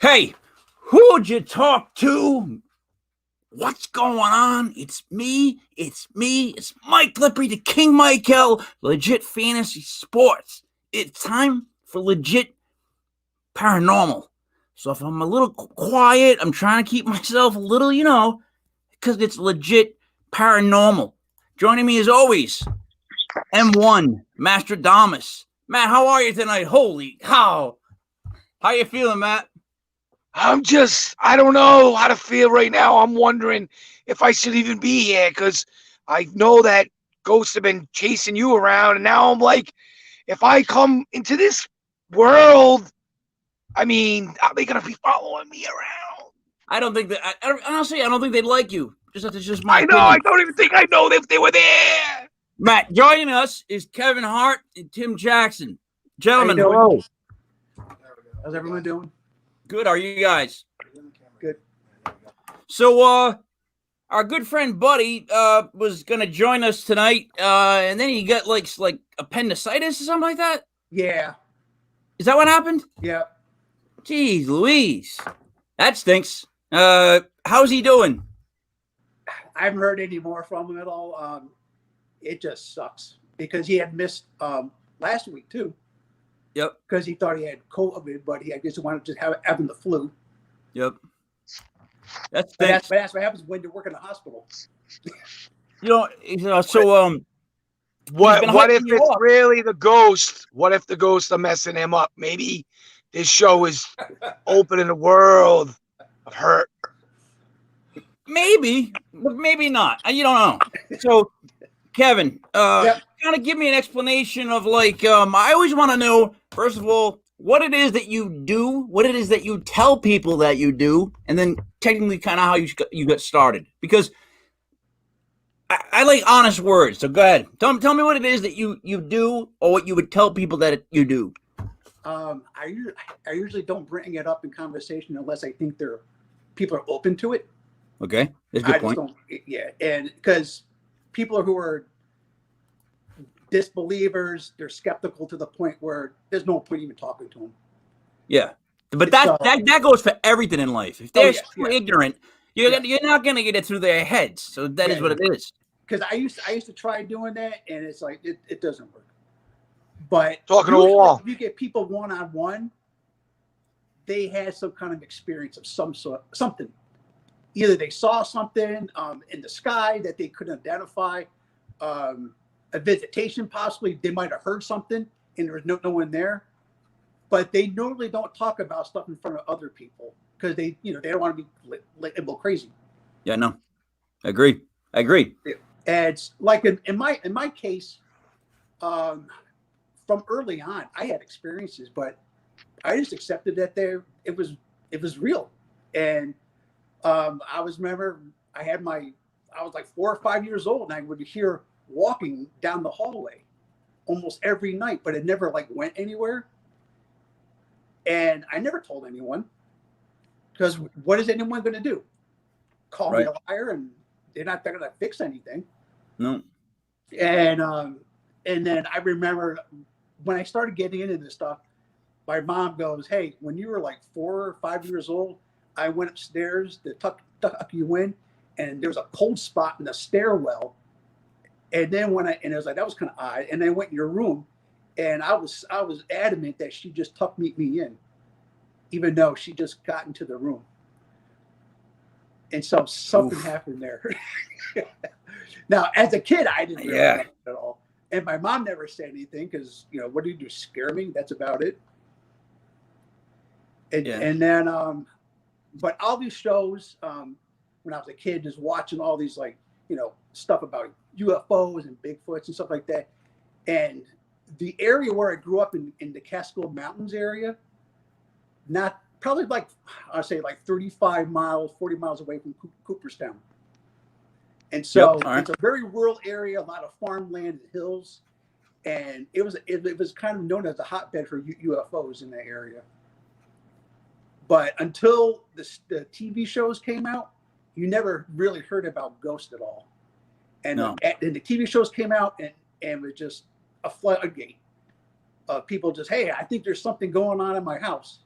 Hey, who'd you talk to? What's going on? It's me. It's Mike Lippery, the King Michael, legit fantasy sports. It's time for legit paranormal. So if I'm a little quiet, I'm trying to keep myself a little, because it's legit paranormal. Joining me as always, M1, Master Damas. Matt, how are you tonight? Holy cow. How you feeling, Matt? I don't know how to feel right now. I'm wondering if I should even be here because I know that ghosts have been chasing you around. And now I'm like, if I come into this world, I mean, are they going to be following me around? I don't think that. Honestly, I don't think they'd like you. That's just my I know. I opinion. don't even think I know if they were there. Matt, joining us is Kevin Hart and Tim Jackson. How you Gentlemen, doing? hello. How's everyone doing? Good. Are you guys? Good. So, our good friend Buddy was gonna join us tonight, and then he got like appendicitis or something like that. Yeah. Is that what happened? Yeah. Jeez, Louise, that stinks. How's he doing? I haven't heard any more from him at all. It just sucks because he had missed last week too. Yep. Because he thought he had COVID, but I guess he wanted to just having the flu. Yep. But that's what happens when you work in a hospital. So What if it's really the ghost? What if the ghosts are messing him up? Maybe this show is opening a world of hurt. Maybe, but maybe not. You don't know. So, Kevin, Yep. kind of give me an explanation of I always want to know, first of all, what it is that you do, what it is that you tell people that you do, and then technically kind of how you got started. Because I like honest words. So go ahead. Tell me what it is that you do or what you would tell people that you do. I usually don't bring it up in conversation unless I think people are open to it. Okay, that's a good point. And because people who are disbelievers, they're skeptical to the point where there's no point even talking to them. Yeah, but that goes for everything in life. If they're ignorant, you're not going to get it through their heads. So that is what it is. Because I used to try doing that, and it's like it doesn't work. But talking to a wall, if you get people one-on-one, they had some kind of experience of some sort, something. Either they saw something in the sky that they couldn't identify, a visitation possibly. They might have heard something and there was no one there. But they normally don't talk about stuff in front of other people because they don't want to be labeled crazy. Yeah, no, I agree. And it's like in my case, from early on, I had experiences, but I just accepted that it was real. And I was like 4 or 5 years old, and I would hear walking down the hallway almost every night, but it never went anywhere. And I never told anyone because what is anyone going to do? Call me a liar, and they're not going to fix anything. No. And then I remember when I started getting into this stuff, my mom goes, "Hey, when you were like 4 or 5 years old, I went upstairs to tuck you in, and there was a cold spot in the stairwell. And then it was like, that was kind of odd. And I went in your room, and I was adamant that she just tucked me in, even though she just got into the room. And so something happened there. Now, as a kid, I didn't realize that at all. And my mom never said anything because, what do you do? Scare me? That's about it. And then, but all these shows, when I was a kid, just watching all these stuff about UFOs and Bigfoots and stuff like that. And the area where I grew up in the Catskill Mountains area, probably I'd say 35 miles, 40 miles away from Cooperstown. And so it's a very rural area, a lot of farmland and hills. And it was kind of known as a hotbed for UFOs in that area. But until the TV shows came out, you never really heard about ghosts at all. And then the TV shows came out, and it was just a floodgate of people just, hey, I think there's something going on in my house.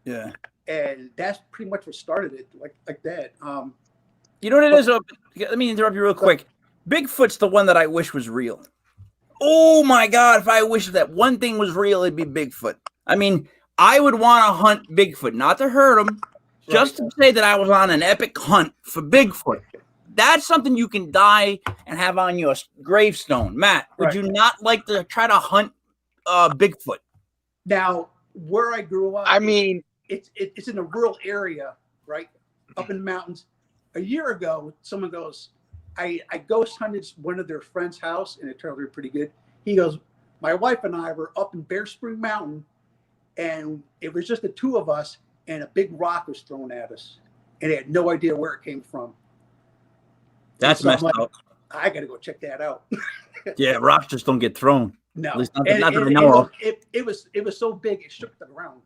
Yeah. And that's pretty much what started it, like that. You know what it is? Let me interrupt you real quick. Bigfoot's the one that I wish was real. Oh my God! If I wish that one thing was real, it'd be Bigfoot. I mean, I would want to hunt Bigfoot, not to hurt him, just to say that I was on an epic hunt for Bigfoot. That's something you can die and have on your gravestone. Matt, would you not like to try to hunt Bigfoot? Now, where I grew up, I mean, it's in a rural area, right? Up in the mountains. A year ago, someone goes, I ghost hunted one of their friend's house, and it turned out pretty good. He goes, my wife and I were up in Bear Spring Mountain, and it was just the two of us, and a big rock was thrown at us, and they had no idea where it came from. That's messed up. I got to go check that out. Yeah, rocks just don't get thrown. No, at least not that I know of. It was so big it shook the ground.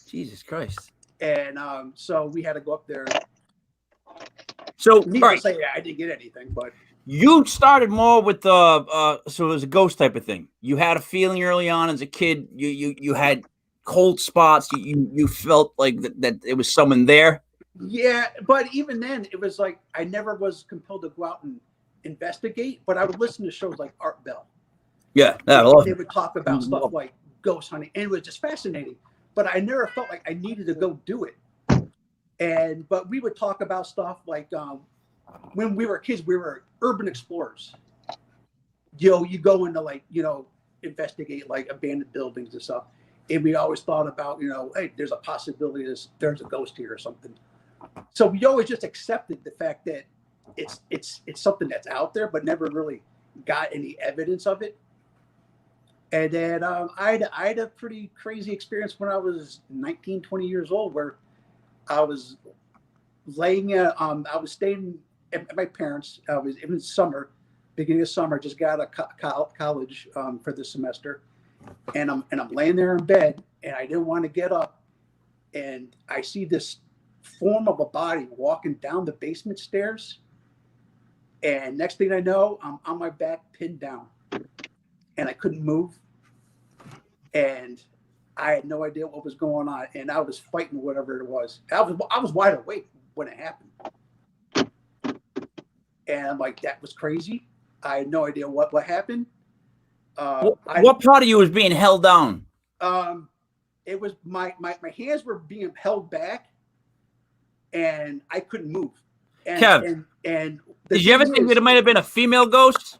Jesus Christ! And so we had to go up there. So, needless to say, I didn't get anything, but you started more with so it was a ghost type of thing. You had a feeling early on as a kid. You had cold spots. You felt like that it was someone there. Yeah, but even then, it was like I never was compelled to go out and investigate. But I would listen to shows like Art Bell. Yeah, they would talk about stuff like ghost hunting, and it was just fascinating. But I never felt like I needed to go do it. But we would talk about stuff like when we were kids, we were urban explorers. You go into investigate like abandoned buildings and stuff. And we always thought about, hey, there's a possibility there's a ghost here or something. So we always just accepted the fact that it's something that's out there, but never really got any evidence of it. And then I had a pretty crazy experience when I was 19, 20 years old, where I was I was staying at my parents'. I was in summer, beginning of summer. Just got out of college for the semester, and I'm laying there in bed, and I didn't want to get up, and I see this form of a body walking down the basement stairs, and next thing I know, I'm on my back, pinned down, and I couldn't move, and I had no idea what was going on, and I was fighting whatever it was. I was wide awake when it happened, and I'm like, that was crazy. I had no idea what happened. What part of you was being held down? It was my hands were being held back, and I couldn't move. And, Kev, and did you ever think that it might have been a female ghost?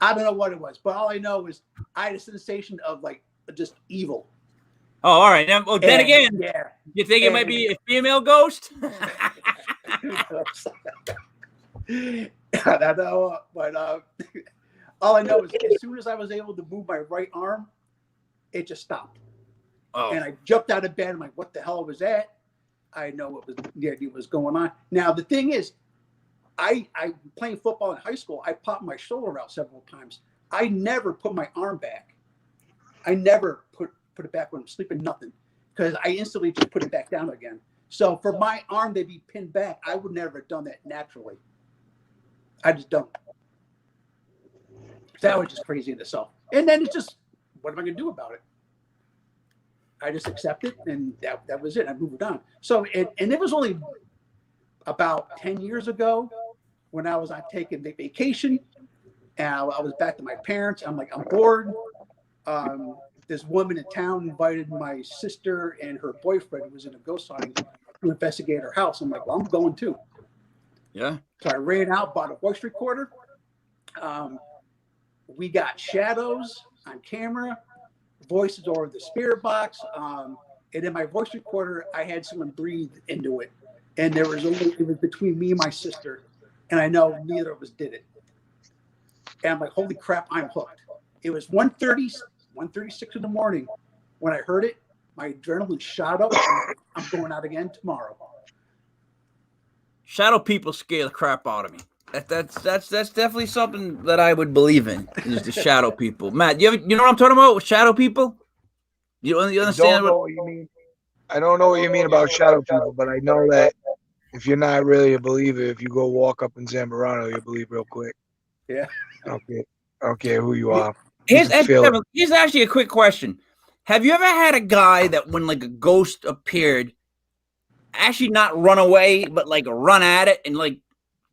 I don't know what it was, but all I know is I had a sensation of like just evil. Oh, all right. Now, then again, yeah. You think it might be a female ghost? I don't know, but all I know is as soon as I was able to move my right arm, it just stopped. Oh. And I jumped out of bed. I'm like, what the hell was that? I know what was going on. Now, the thing is, I playing football in high school, I popped my shoulder out several times. I never put my arm back. I never put it back when I'm sleeping, nothing, because I instantly just put it back down again. So for my arm to be pinned back, I would never have done that naturally. I just don't. That was just crazy in itself. And then it's just, what am I going to do about it? I just accept it, and that was it. I moved on. So, and it was only about 10 years ago when I was taking vacation, and I was back to my parents. I'm like, I'm bored. This woman in town invited my sister and her boyfriend, who was in a ghost hunting, to investigate her house. I'm like, well, I'm going too. Yeah. So I ran out, bought a voice recorder. We got shadows on camera, voices over the spirit box. And in my voice recorder, I had someone breathe into it. And it was between me and my sister. And I know neither of us did it. And I'm like, holy crap, I'm hooked. It was 1:36 in the morning when I heard it. My adrenaline shot up. I'm going out again tomorrow. Shadow people scare the crap out of me. That's definitely something that I would believe in, is the shadow people. Matt, you know what I'm talking about with shadow people? You understand? I don't know what you mean. I don't know what you mean about shadow people, but I know that if you're not really a believer, if you go walk up in Zamorano, you'll believe real quick. Yeah. I don't care who you are. Here's actually a quick question. Have you ever had a guy that when like a ghost appeared, actually not run away, but like run at it and like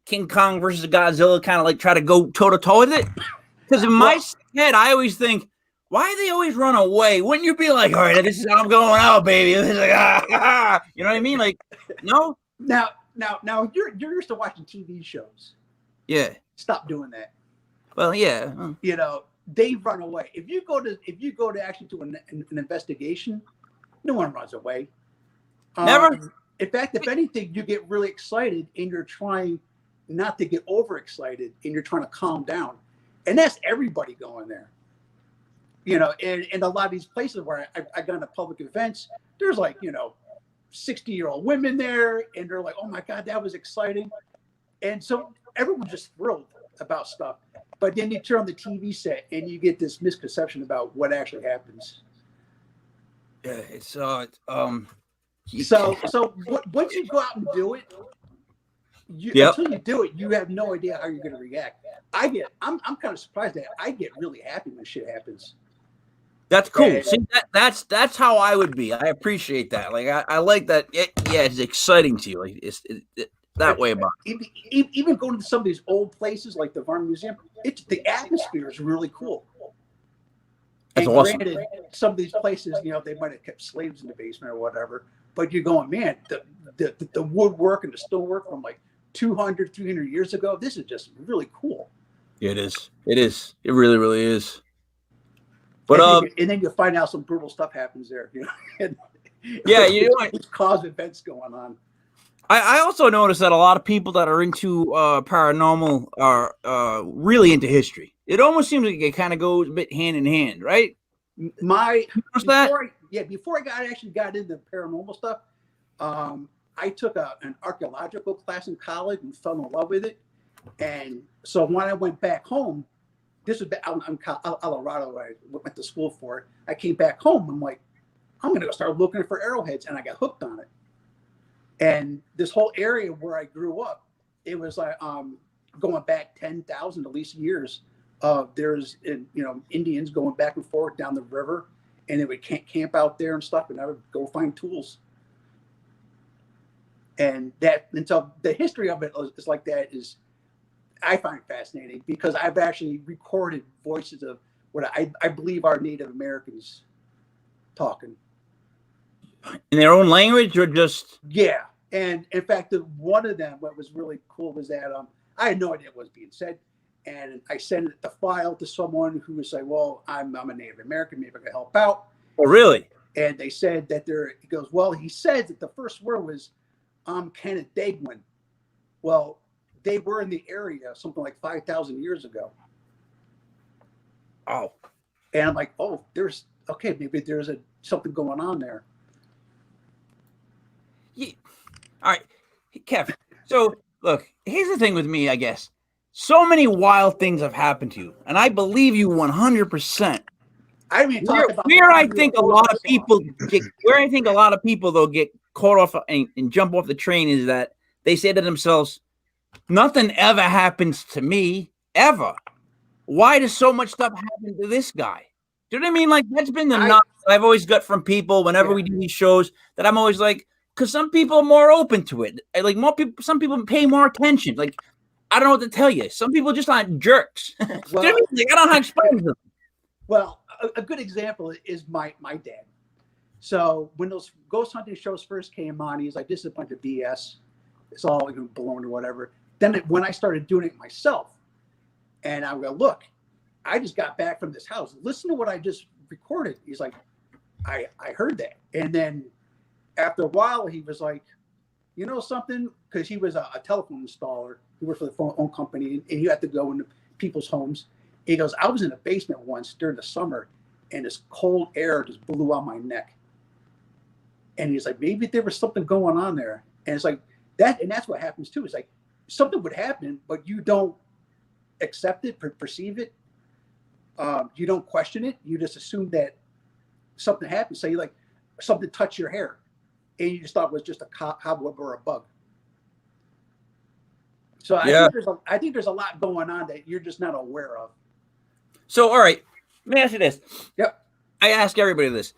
King Kong versus Godzilla kind of like try to go toe to toe with it? Because in my head, I always think, why do they always run away? Wouldn't you be like, all right, this is how I'm going out, baby? It's like, you know what I mean? Like, no. Now you're used to watching TV shows. Yeah. Stop doing that. Well, yeah. You know, they run away. If you go to actually do an investigation, no one runs away. Never. In fact, if anything, you get really excited and you're trying not to get overexcited and you're trying to calm down. And that's everybody going there. You know, and a lot of these places where I gone to public events, there's like, you know, 60-year-old women there, and they're like, oh my God, that was exciting. And so everyone's just thrilled about stuff. But then you turn on the TV set and you get this misconception about what actually happens. Yeah, it's So once you go out and do it, until you do it, you have no idea how you're going to react. I'm kind of surprised that I get really happy when shit happens. That's cool. See, that's how I would be. I appreciate that. Like I like that. It's exciting to you. Like it's that way about it. Even going to some of these old places like the Varn Museum, the atmosphere is really cool. That's and awesome. Granted, some of these places, you know, they might have kept slaves in the basement or whatever, but you're going, man, the woodwork and the stonework from like 200, 300 years ago, this is just really cool. It is. It is. It really, really is. But and then you find out some brutal stuff happens there. You know? Yeah, you know what? It's cause events going on. I also noticed that a lot of people that are into paranormal are really into history. It almost seems like it kind of goes a bit hand in hand, right? Before I actually got into paranormal stuff, I took an archaeological class in college and fell in love with it. And so when I went back home, this was out in Colorado, I went to school for it. I came back home. I'm like, I'm going to go start looking for arrowheads. And I got hooked on it. And this whole area where I grew up, it was like going back 10,000 at least years. There's, Indians going back and forth down the river, and they would camp out there and stuff, and I would go find tools. And so the history of it is like that is, I find fascinating because I've actually recorded voices of what I believe are Native Americans talking. In their own language or just? Yeah. And in fact, one of them, what was really cool was that I had no idea what was being said. And I sent the file to someone who was like, well, I'm a Native American, maybe I could help out. Oh, really? And they said that he goes, well, he said that the first word was Canandaigua. Well, they were in the area something like 5,000 years ago. Oh. And I'm like, oh, maybe there's something going on there. Yeah. All right, Kev. So look, here's the thing with me, I guess. So many wild things have happened to you, and I believe you 100%. I mean, where I think a lot of people get caught off and jump off the train is that they say to themselves, nothing ever happens to me ever. Why does so much stuff happen to this guy? Do you know what I mean? Like that's been the knock that I've always got from people whenever we do these shows. That I'm always like, because some people are more open to it. Like some people pay more attention. Like I don't know what to tell you. Some people just aren't jerks. Well, you know what I mean? Like, I don't know how to explain to them. Well, a good example is my dad. So when those ghost hunting shows first came on, he's like, this is a bunch of BS. It's all like balloon or whatever. Then when I started doing it myself, and I go, look, I just got back from this house. Listen to what I just recorded. He's like, I heard that. And then after a while, he was like, you know something? Because he was a telephone installer. He worked for the phone company, and you had to go into people's homes. He goes, I was in a basement once during the summer, and this cold air just blew out my neck. And he's like, maybe there was something going on there. And it's like that, and that's what happens too. It's like something would happen, but you don't accept it, perceive it. You don't question it. You just assume that something happened. Say like something touched your hair, and you just thought it was just a cobweb or a bug. So I think there's a lot going on that you're just not aware of. So, all right, let me ask you this. Yep. I ask everybody this.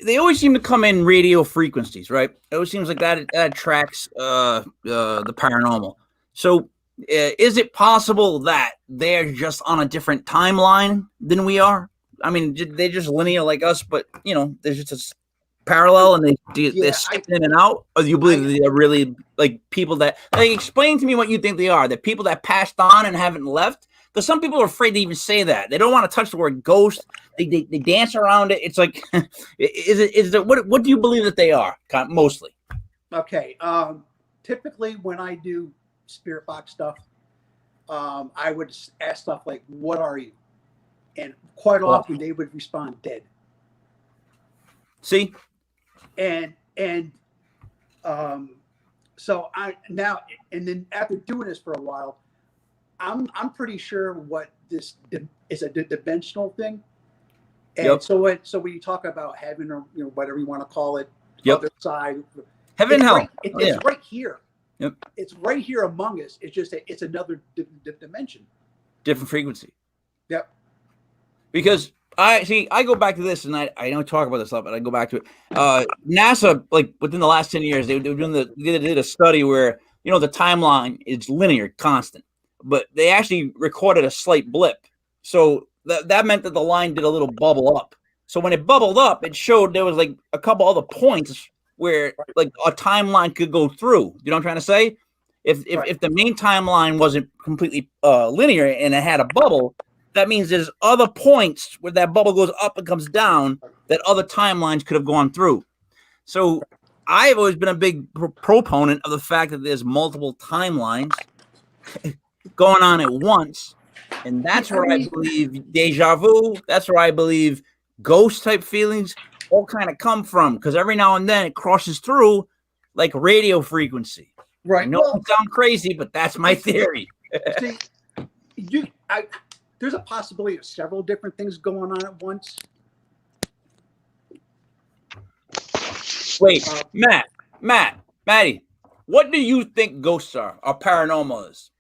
they always seem to come in radio frequencies, right? It always seems like that attracts the paranormal. So, is it possible that they're just on a different timeline than we are? I mean, they're just linear like us, but there's just a parallel, and they're Yeah, skipping in and out. Or do you believe that they're really like people that? Like, explain to me what you think they are. They're people that passed on and haven't left. Because some people are afraid to even say that. They don't want to touch the word ghost. They dance around it. It's like, is it what do you believe that they are mostly? Okay. Typically, when I do spirit box stuff, I would ask stuff like, "What are you?" And quite often they would respond, "Dead." See, and so I now, and then after doing this for a while, I'm pretty sure what this is a dimensional thing. And so when you talk about heaven, or whatever you want to call it, other side, heaven and hell, it's right here. Yep. It's right here among us. It's just it's another dimension, different frequency. Yep. Because I go back to this, and I don't talk about this stuff, but I go back to it. NASA, like within the last 10 years, they did a study where the timeline is linear, constant, but they actually recorded a slight blip. So that meant that the line did a little bubble up. So when it bubbled up, it showed there was like a couple other points where like a timeline could go through. You know what I'm trying to say? If the main timeline wasn't completely linear and it had a bubble, that means there's other points where that bubble goes up and comes down that other timelines could have gone through. So I've always been a big proponent of the fact that there's multiple timelines going on at once. And that's where I believe deja vu, that's where I believe ghost type feelings all kind of come from. Because every now and then it crosses through like radio frequency. Right. I know it sounds crazy, but that's my theory. See, there's a possibility of several different things going on at once. Wait, Matty, what do you think ghosts are or paranormal is?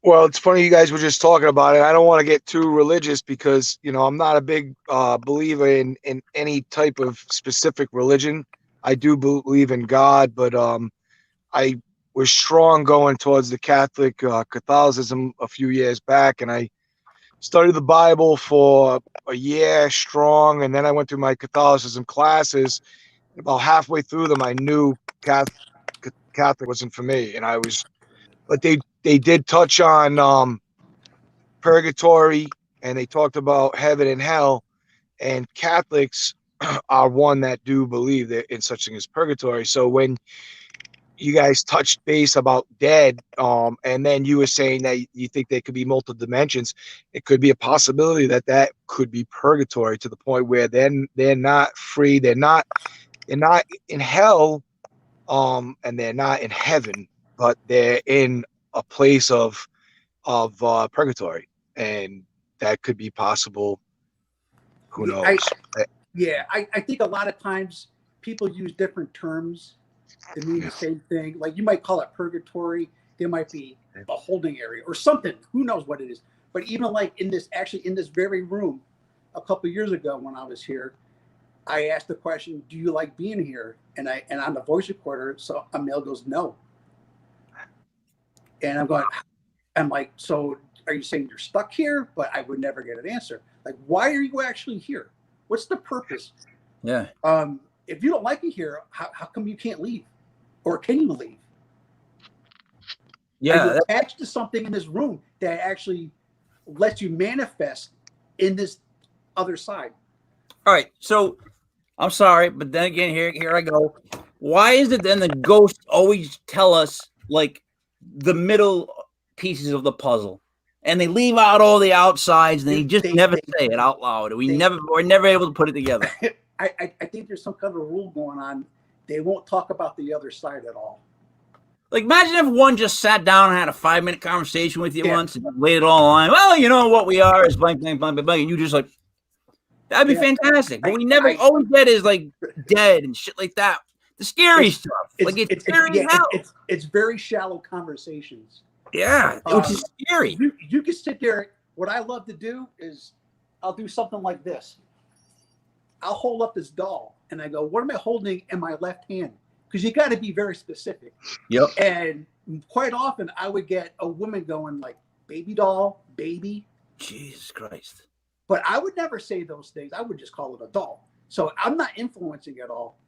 Well, it's funny you guys were just talking about it. I don't want to get too religious because, I'm not a big believer in any type of specific religion. I do believe in God, but I was strong going towards the Catholicism a few years back, and I studied the Bible for a year strong, and then I went through my Catholicism classes. About halfway through them, I knew Catholic wasn't for me, and but they did touch on purgatory, and they talked about heaven and hell, and Catholics are one that do believe that in such thing as purgatory. So when you guys touched base about dead, and then you were saying that you think there could be multiple dimensions, it could be a possibility that could be purgatory, to the point where then they're not free, they're not in hell, and they're not in heaven, but they're in a place of purgatory, and that could be possible. Who knows? I think a lot of times people use different terms to mean the same thing. Like you might call it purgatory, there might be a holding area or something. Who knows what it is? But even like in this very room, a couple of years ago when I was here, I asked the question, "Do you like being here?" And on the voice recorder, so a male goes, "No." And I'm like, "So are you saying you're stuck here?" But I would never get an answer. Like, why are you actually here? What's the purpose? Yeah. If you don't like it here, how come you can't leave? Or can you leave? Yeah. Are you attached to something in this room that actually lets you manifest in this other side? All right. So I'm sorry, but then again, here I go. Why is it then the ghosts always tell us like the middle pieces of the puzzle, and they leave out all the outsides, and they never say it out loud? We're never able to put it together. I think there's some kind of rule going on. They won't talk about the other side at all. Like, imagine if one just sat down and had a 5-minute conversation with you once and laid it all on. Well, you know what we are is blank, blank, blank, blank, and you just like, that'd be fantastic. But we never always get is like dead and shit like that. The scary stuff. It's scary as hell. It's very shallow conversations. Yeah, which is scary. You can sit there. What I love to do is I'll do something like this. I'll hold up this doll And I go, what am I holding in my left hand? Because you got to be very specific. Yep. And quite often I would get a woman going like, baby doll, baby. Jesus Christ. But I would never say those things. I would just call it a doll. So I'm not influencing at all.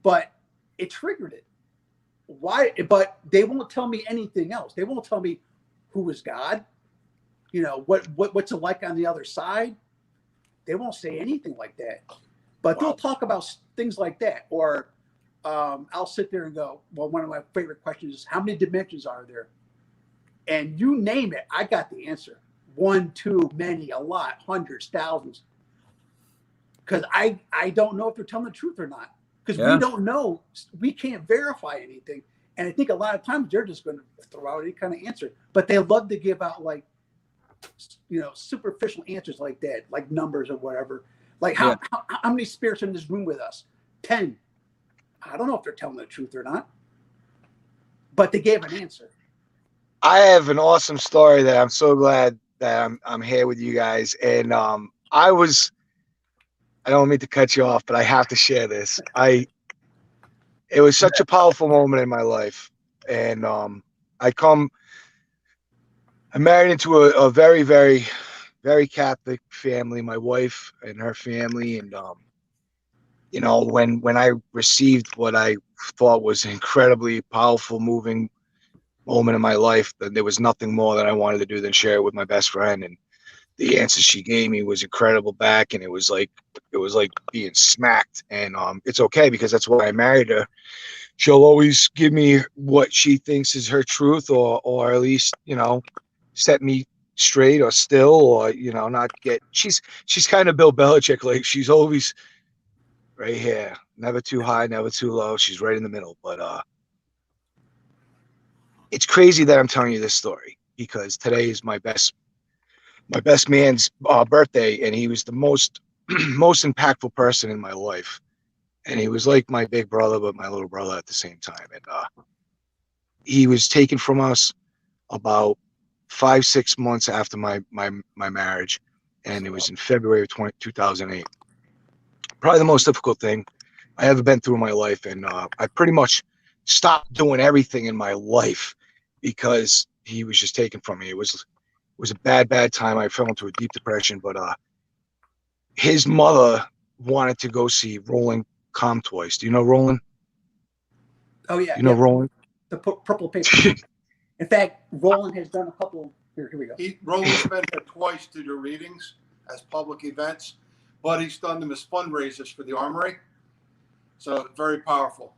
But it triggered it. Why? But they won't tell me anything else. They won't tell me who is God. You know, what's it like on the other side. They won't say anything like that. But they'll talk about things like that. Or I'll sit there and go, well, one of my favorite questions is, how many dimensions are there? And you name it, I got the answer. 1, 2, many, a lot, hundreds, thousands. Because I don't know if they're telling the truth or not. Because we don't know. We can't verify anything. And I think a lot of times they're just going to throw out any kind of answer. But they love to give out, like, you know, superficial answers like that, like numbers or whatever. Like, how many spirits are in this room with us? 10. I don't know if they're telling the truth or not. But they gave an answer. I have an awesome story that I'm so glad that I'm here with you guys. And I don't mean to cut you off, but I have to share this. It was such a powerful moment in my life. And I married into a very, very, very Catholic family, my wife and her family. And, you know, when I received what I thought was an incredibly powerful, moving moment in my life, then there was nothing more that I wanted to do than share it with my best friend. And the answer she gave me was incredible back. And it was like being smacked. And it's okay, because that's why I married her. She'll always give me what she thinks is her truth, or at least, you know, set me straight or still, or, you know, not get, she's kind of Bill Belichick. Like, she's always right here, never too high, never too low. She's right in the middle. But it's crazy that I'm telling you this story, because today is my best man's birthday, and he was the most impactful person in my life. And he was like my big brother, but my little brother at the same time. And he was taken from us about 5-6 months after my marriage, and it was in February of 2008. Probably the most difficult thing I ever been through in my life. And I pretty much stopped doing everything in my life because he was just taken from me. It was a bad time. I fell into a deep depression. But his mother wanted to go see Roland Comtois. Do you know Roland? Oh, yeah. You know Roland? The purple paper. In fact, Roland has done a couple. Here we go. Roland's been here twice to do readings as public events, but he's done them as fundraisers for the Armory. So very powerful.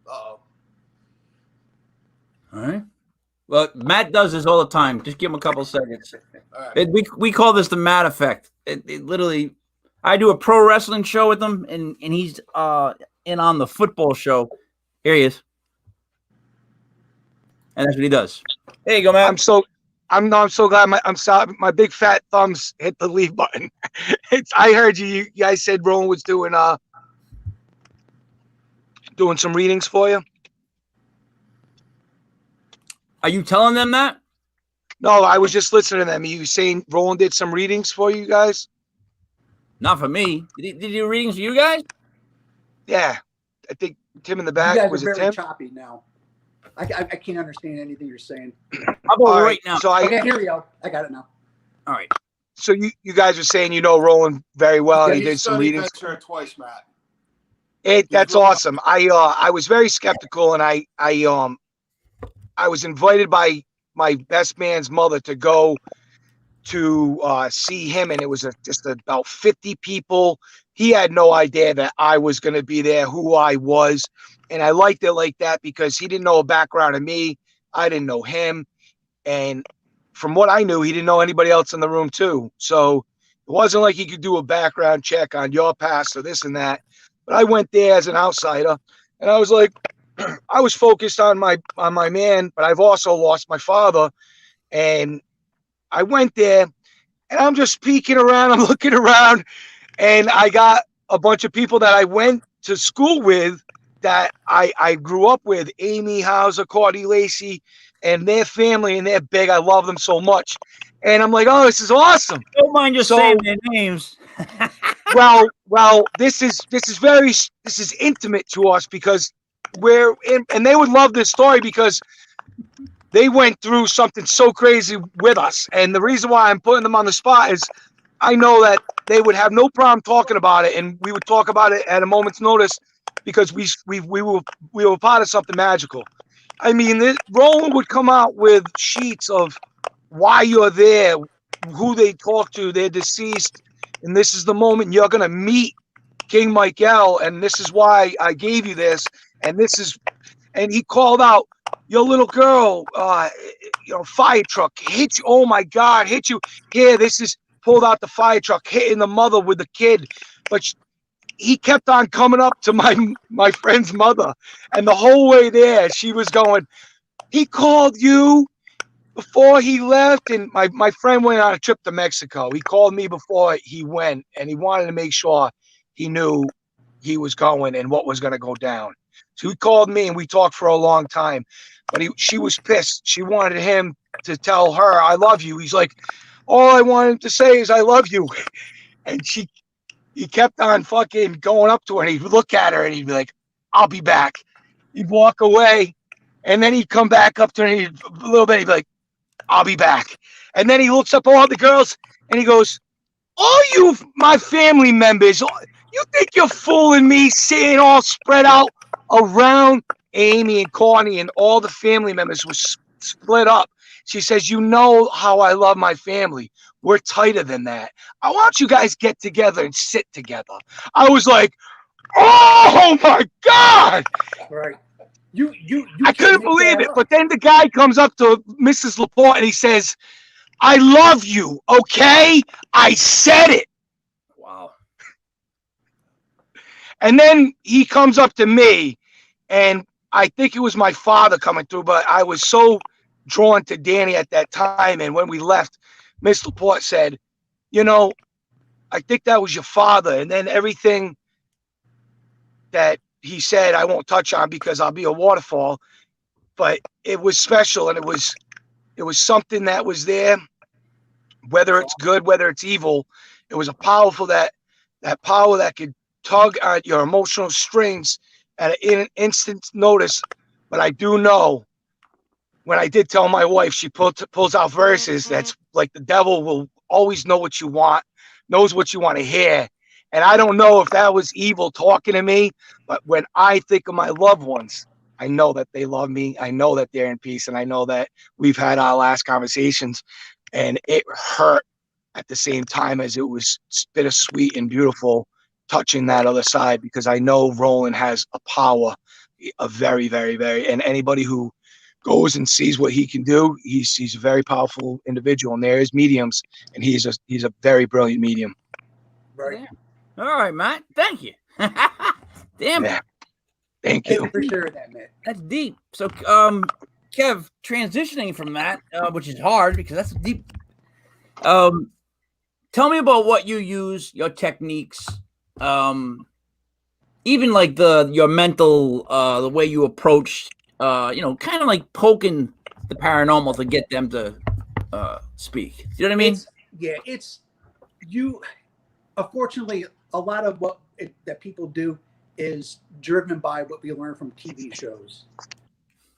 All right. Well, Matt does this all the time. Just give him a couple seconds. All right. We call this the Matt effect. It literally, I do a pro wrestling show with him, and he's in on the football show. Here he is. And that's what he does. There you go, Matt. I'm so glad my big fat thumbs hit the leave button. I heard you guys said Roland was doing some readings for you. Are you telling them that? No, I was just listening to them. You were saying Roland did some readings for you guys? Not for me. Did he do readings for you guys? Yeah. I think Tim in the You back. guys Was are it very Tim? choppy now. I can't understand anything you're saying. How about right now? So Okay, here we go. I got it now. All right. So you guys are saying you know Roland very well, and he He's did some done readings. events here twice, Matt. That's awesome. I was very skeptical, and I was invited by my best man's mother to go to see him, and it was just about 50 people. He had no idea that I was going to be there, who I was, and I liked it like that because he didn't know a background of me. I didn't know him, and from what I knew, he didn't know anybody else in the room too. So it wasn't like he could do a background check on your past or this and that. But I went there as an outsider, and I was like, I was focused on my man, but I've also lost my father. And I went there, and I'm just peeking around. I'm looking around, and I got a bunch of people that I went to school with that I grew up with, Amy Hauser, Courtney Lacey, and their family, and they're big. I love them so much. And I'm like, oh, this is awesome. Don't mind just saying their names. Well, this is intimate to us because we're in, and they would love this story because they went through something so crazy with us. And the reason why I'm putting them on the spot is I know that they would have no problem talking about it, and we would talk about it at a moment's notice because we were part of something magical. I mean, Roland would come out with sheets of why you're there, who they talk to, they're deceased, and this is the moment you're gonna meet King Michael, and this is why I gave you this, and this is, and he called out, your little girl, fire truck hit you. Oh my God, hit you. Here, this is pulled out the fire truck, hitting the mother with the kid, but he kept on coming up to my friend's mother, and the whole way there, she was going, he called you before he left, and my friend went on a trip to Mexico. He called me before he went, and he wanted to make sure he knew he was going and what was going to go down. So he called me, and we talked for a long time. But she was pissed. She wanted him to tell her, I love you. He's like, all I wanted to say is I love you. And he kept on fucking going up to her, and he'd look at her, and he'd be like, I'll be back. He'd walk away, and then he'd come back up to her, and a little bit, he'd be like, I'll be back. And then he looks up all the girls, and he goes, all you, my family members, you think you're fooling me, sitting all spread out around Amy and Connie, and all the family members were split up. She says, you know how I love my family. We're tighter than that. I want you guys get together and sit together. I was like, oh my God. Right. I couldn't believe it. But then the guy comes up to Mrs. Laporte and he says, I love you, okay? I said it. Wow. And then he comes up to me, and I think it was my father coming through, but I was so drawn to Danny at that time. And when we left, Miss Laporte said, I think that was your father. And then everything that he said, I won't touch on because I'll be a waterfall, but it was special, and it was something that was there, whether it's good, whether it's evil. It was a powerful, that power that could tug at your emotional strings at an instant notice. But I do know, when I did tell my wife, she pulls out verses that's like the devil will always know what you want, knows what you want to hear. And I don't know if that was evil talking to me, but when I think of my loved ones, I know that they love me. I know that they're in peace. And I know that we've had our last conversations, and it hurt at the same time as it was bittersweet and beautiful touching that other side, because I know Roland has a power, a very, very, very, and anybody who goes and sees what he can do, he's a very powerful individual, and there is mediums, and he's a very brilliant medium. Right. Yeah. All right, Matt. Thank you. Damn Yeah. it. Thank you. For sure, that Matt. That's deep. So, Kev, transitioning from that, which is hard because that's deep. Tell me about what you use, your techniques, even like your mental, the way you approach, kind of like poking the paranormal to get them to speak. You know what I mean? It's you. Unfortunately, a lot of that people do is driven by what we learn from TV shows.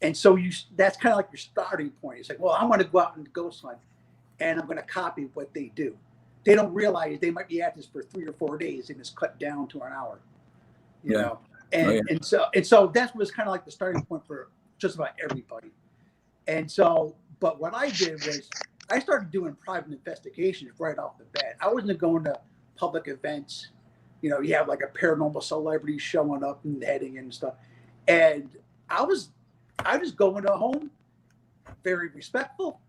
And so that's kind of like your starting point. It's like, well, I'm going to go out and ghost hunt, and I'm going to copy what they do. They don't realize they might be at this for 3 or 4 days, and it's cut down to an hour. You know, and so that was kind of like the starting point for just about everybody. And so, but what I did was I started doing private investigations right off the bat. I wasn't going to public events. You have like a paranormal celebrity showing up and heading and stuff. And I was going to home, very respectful.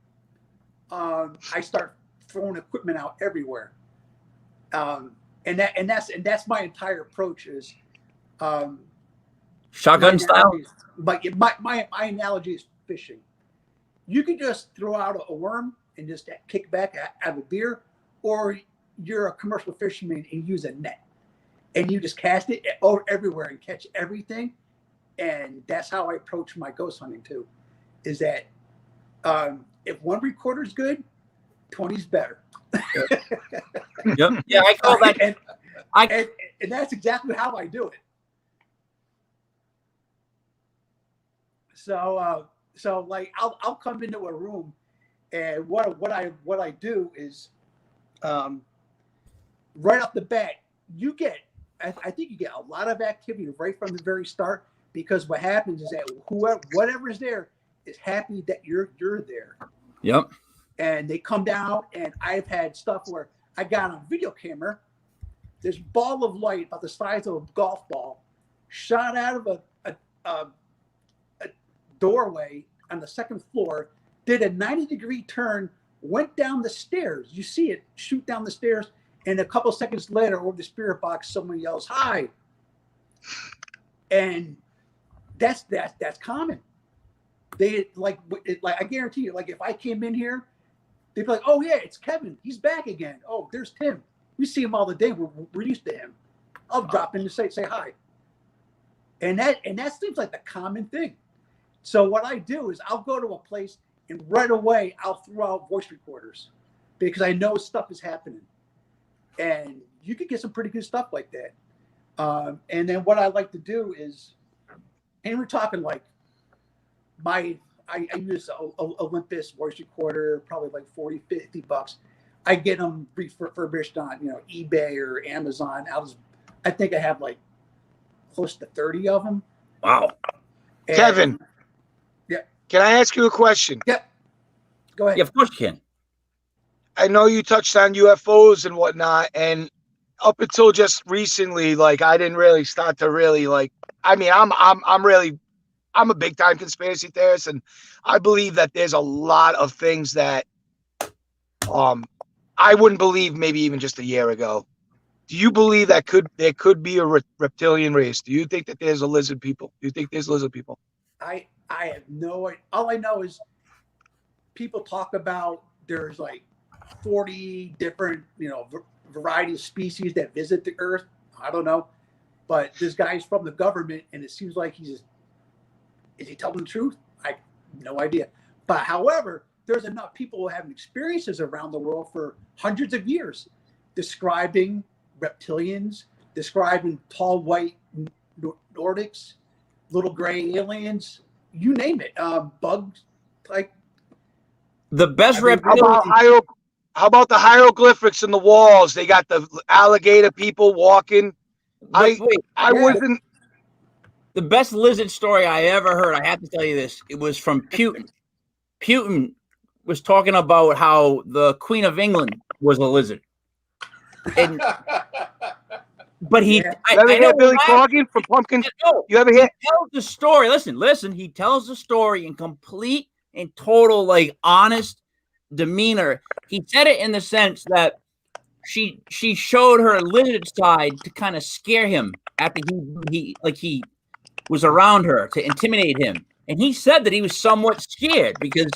I start throwing equipment out everywhere. And that's my entire approach is shotgun style. My analogy is fishing. You can just throw out a worm and just kick back, have a beer, or you're a commercial fisherman and use a net. And you just cast it everywhere and catch everything. And that's how I approach my ghost hunting too, is that if one recorder is good, 20's better. Yep. Yeah, I call that. And that's exactly how I do it. So like I'll come into a room, and what I do is, right off the bat, I think you get a lot of activity right from the very start, because what happens is that whatever's there is happy that you're there. Yep. And they come down, and I've had stuff where I got on video camera, this ball of light about the size of a golf ball shot out of a doorway on the second floor, did a 90-degree turn, went down the stairs. You see it shoot down the stairs, and a couple seconds later, over the spirit box, someone yells, "Hi!" And that's common. They like I guarantee you, like if I came in here, they'd be like, "Oh yeah, it's Kevin. He's back again. Oh, there's Tim. We see him all the day. We're used to him. I'll drop in to say hi." And that seems like the common thing. So what I do is I'll go to a place, and right away I'll throw out voice recorders, because I know stuff is happening, and you could get some pretty good stuff like that. And then what I like to do is, and we're talking like I use a Olympus voice recorder, probably like $40-$50. I get them refurbished on eBay or Amazon. I think I have like close to 30 of them. Wow. And, Kevin. Yeah. Can I ask you a question? Yep. Go ahead. Yeah, of course you can. I know you touched on UFOs and whatnot, and up until just recently, like I didn't really start to really like. I mean, I'm a big time conspiracy theorist, and I believe that there's a lot of things that I wouldn't believe maybe even just a year ago. Do you believe that there could be a reptilian race? Do you think that there's a lizard people? Do you think there's lizard people? I have no idea. All I know is people talk about there's like 40 different, variety of species that visit the Earth. I don't know. But this guy's from the government, and it seems like is he telling the truth? I have no idea. But however, there's enough people who have experiences around the world for hundreds of years describing reptilians, describing tall white Nordics, little gray aliens, you name it. Bugs, like The best How about the hieroglyphics in the walls? They got the alligator people walking. The best lizard story I ever heard, I have to tell you this, it was from Putin. Putin was talking about how the Queen of England was a lizard. And but he you ever hear Billy Corgan from Pumpkin? You ever hear? He tells the story. Listen, he tells the story in complete and total, like, honest demeanor. He said it in the sense that she showed her lizard side to kind of scare him after he was around her, to intimidate him. And he said that he was somewhat scared because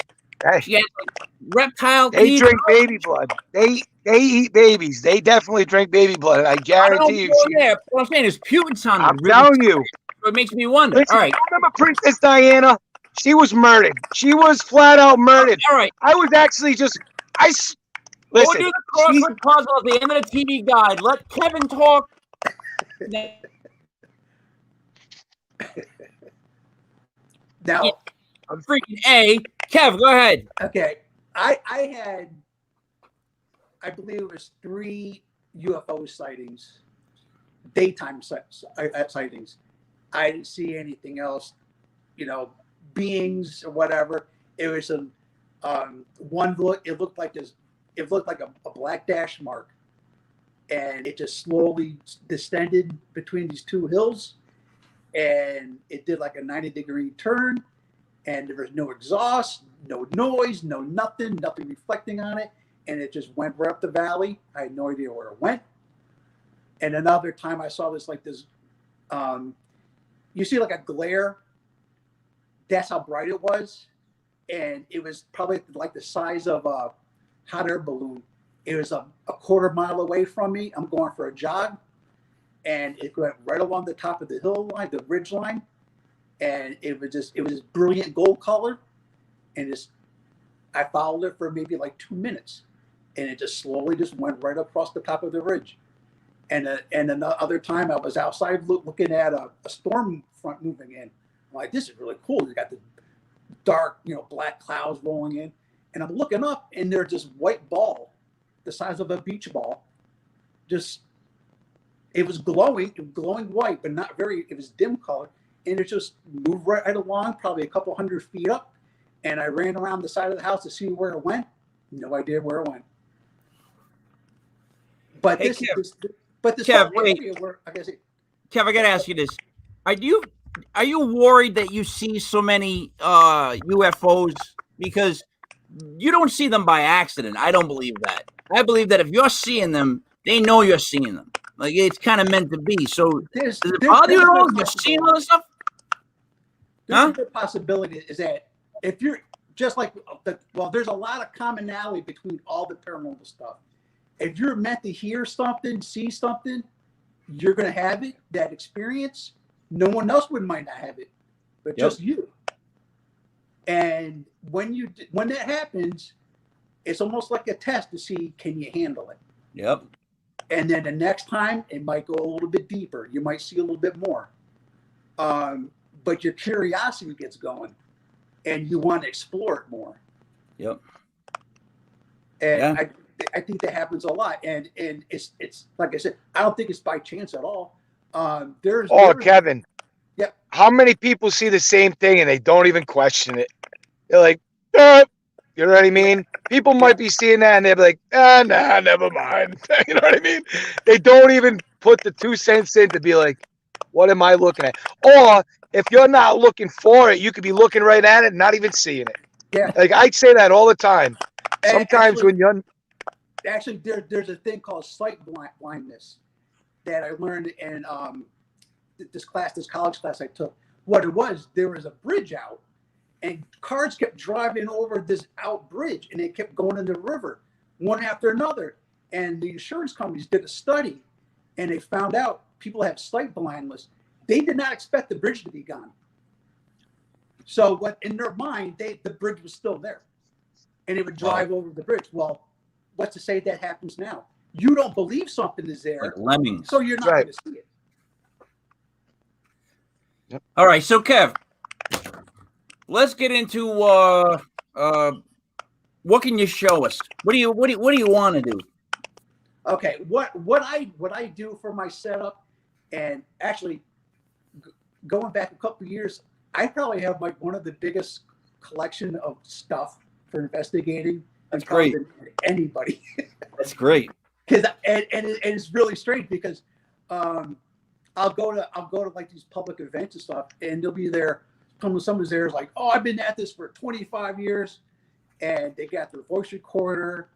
she had like reptile teeth. They drink baby blood. They eat babies. They definitely drink baby blood. I guarantee you. What I'm saying is Putin sounded I'm really telling you. So it makes me wonder. Listen, all right. Remember Princess Diana? She was murdered. She was flat out murdered. All right. I was actually just listen. We'll do the crossword puzzle at the end of the TV guide. Let Kevin talk. Now, I'm freaking A. Kev, go ahead. Okay. I had, I believe it was 3 UFO sightings, daytime sightings. I didn't see anything else, beings or whatever. It was one look. It looked like a black dash mark, and it just slowly descended between these 2 hills, and it did like a 90-degree turn, and there was no exhaust, no noise, no nothing reflecting on it, and it just went right up the valley. I had no idea where it went. And another time I saw this, you see like a glare. That's how bright it was, and it was probably like the size of a hot air balloon. It was a quarter mile away from me. I'm going for a jog, and it went right along the top of the hill line, the ridge line, and it was brilliant gold color, and I followed it for maybe like 2 minutes, and it just slowly just went right across the top of the ridge. And another time I was outside looking at a storm front moving in. I'm like, this is really cool. You got the dark, black clouds rolling in, and I'm looking up, and there's this white ball, the size of a beach ball. It was glowing white, but not very. It was dim color, and it just moved right along, probably a couple 100 feet up. And I ran around the side of the house to see where it went. No idea where it went. But Hey, this Kev, whole wait. area where I guess Kev, I gotta ask you this: Are you worried that you see so many UFOs because you don't see them by accident? I don't believe that. I believe that if you're seeing them, they know you're seeing them. Like it's kind of meant to be. So there's does it bother you at all? You're seeing all this stuff? There's a good possibility is that if you're just like there's a lot of commonality between all the paranormal stuff. If you're meant to hear something, see something, you're going to have it, that experience. No one else might not have it, but just you. And when that happens, it's almost like a test to see, can you handle it? Yep. And then the next time, it might go a little bit deeper. You might see a little bit more. But your curiosity gets going, and you want to explore it more. Yep. And I think that happens a lot, and it's like I said, I don't think it's by chance at all. Kevin. Yep. How many people see the same thing and they don't even question it? They're like, you know what I mean? People might be seeing that and they're like, nah, never mind. You know what I mean? They don't even put the 2 cents in to be like, what am I looking at? Or if you're not looking for it, you could be looking right at it and not even seeing it. Yeah. Like I say that all the time. Sometimes when you're actually there's a thing called sight blindness that I learned in this college class I took. What it was, there was a bridge out, and cars kept driving over this out bridge, and they kept going in the river one after another. And the insurance companies did a study, and they found out people have sight blindness. They did not expect the bridge to be gone. So what in their mind, the bridge was still there, and they would drive over the bridge. Well, what's to say that happens now? You don't believe something is there, Like lemmings. so you're not going to see it. Yep. All right, so Kev, let's get into what can you show us? What do you want to do? Okay, what I do for my setup, and actually going back a couple of years, I probably have like one of the biggest collection of stuff for investigating. That's great. Anybody. That's great. And it's really strange because I'll go to like these public events and stuff, and they'll be there. Someone's there is like, oh, I've been at this for 25 years, and they got their voice recorder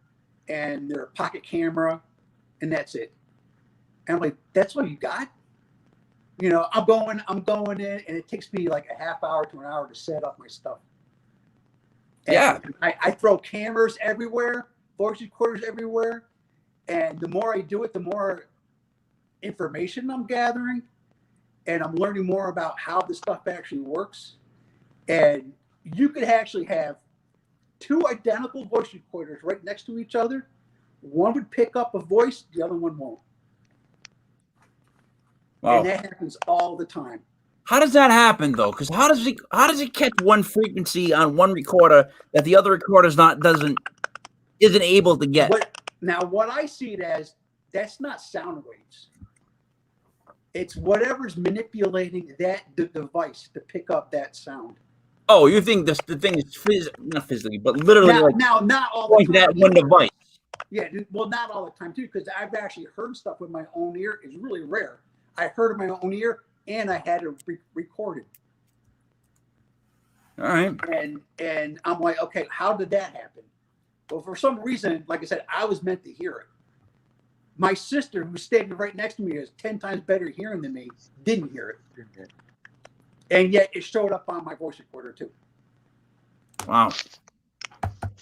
and their pocket camera, and that's it. And I'm like, that's what you got? I'm going in, and it takes me like a half hour to an hour to set up my stuff. And I throw cameras everywhere, voice recorders everywhere. And the more I do it, the more information I'm gathering. And I'm learning more about how this stuff actually works. And you could actually have 2 identical voice recorders right next to each other. One would pick up a voice, the other one won't. Wow. And that happens all the time. How does that happen though? Because how does it catch one frequency on one recorder that the other recorder isn't able to get? What I see it as, that's not sound waves. It's whatever's manipulating the device to pick up that sound. Oh, you think the thing is not physically, but literally not all the time. That one device. Yeah, well, not all the time too, because I've actually heard stuff with my own ear. It's really rare. I heard it in my own ear, and I had it recorded. All right. And I'm like, okay, how did that happen? Well, for some reason, like I said, I was meant to hear it. My sister, who's standing right next to me, is 10 times better hearing than me, didn't hear it. And yet it showed up on my voice recorder too. Wow.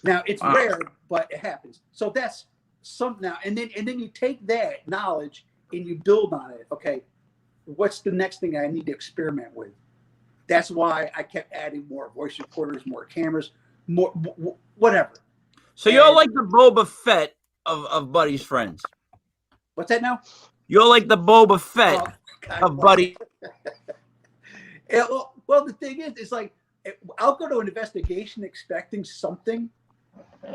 Now it's rare, but it happens. So that's something now. And then you take that knowledge and you build on it. Okay, what's the next thing I need to experiment with? That's why I kept adding more voice recorders, more cameras, more whatever. So you're like the Boba Fett of Buddy's friends. What's that now? You're like the Boba Fett Oh, God, of Buddy. Yeah, well, the thing is, it's like I'll go to an investigation expecting something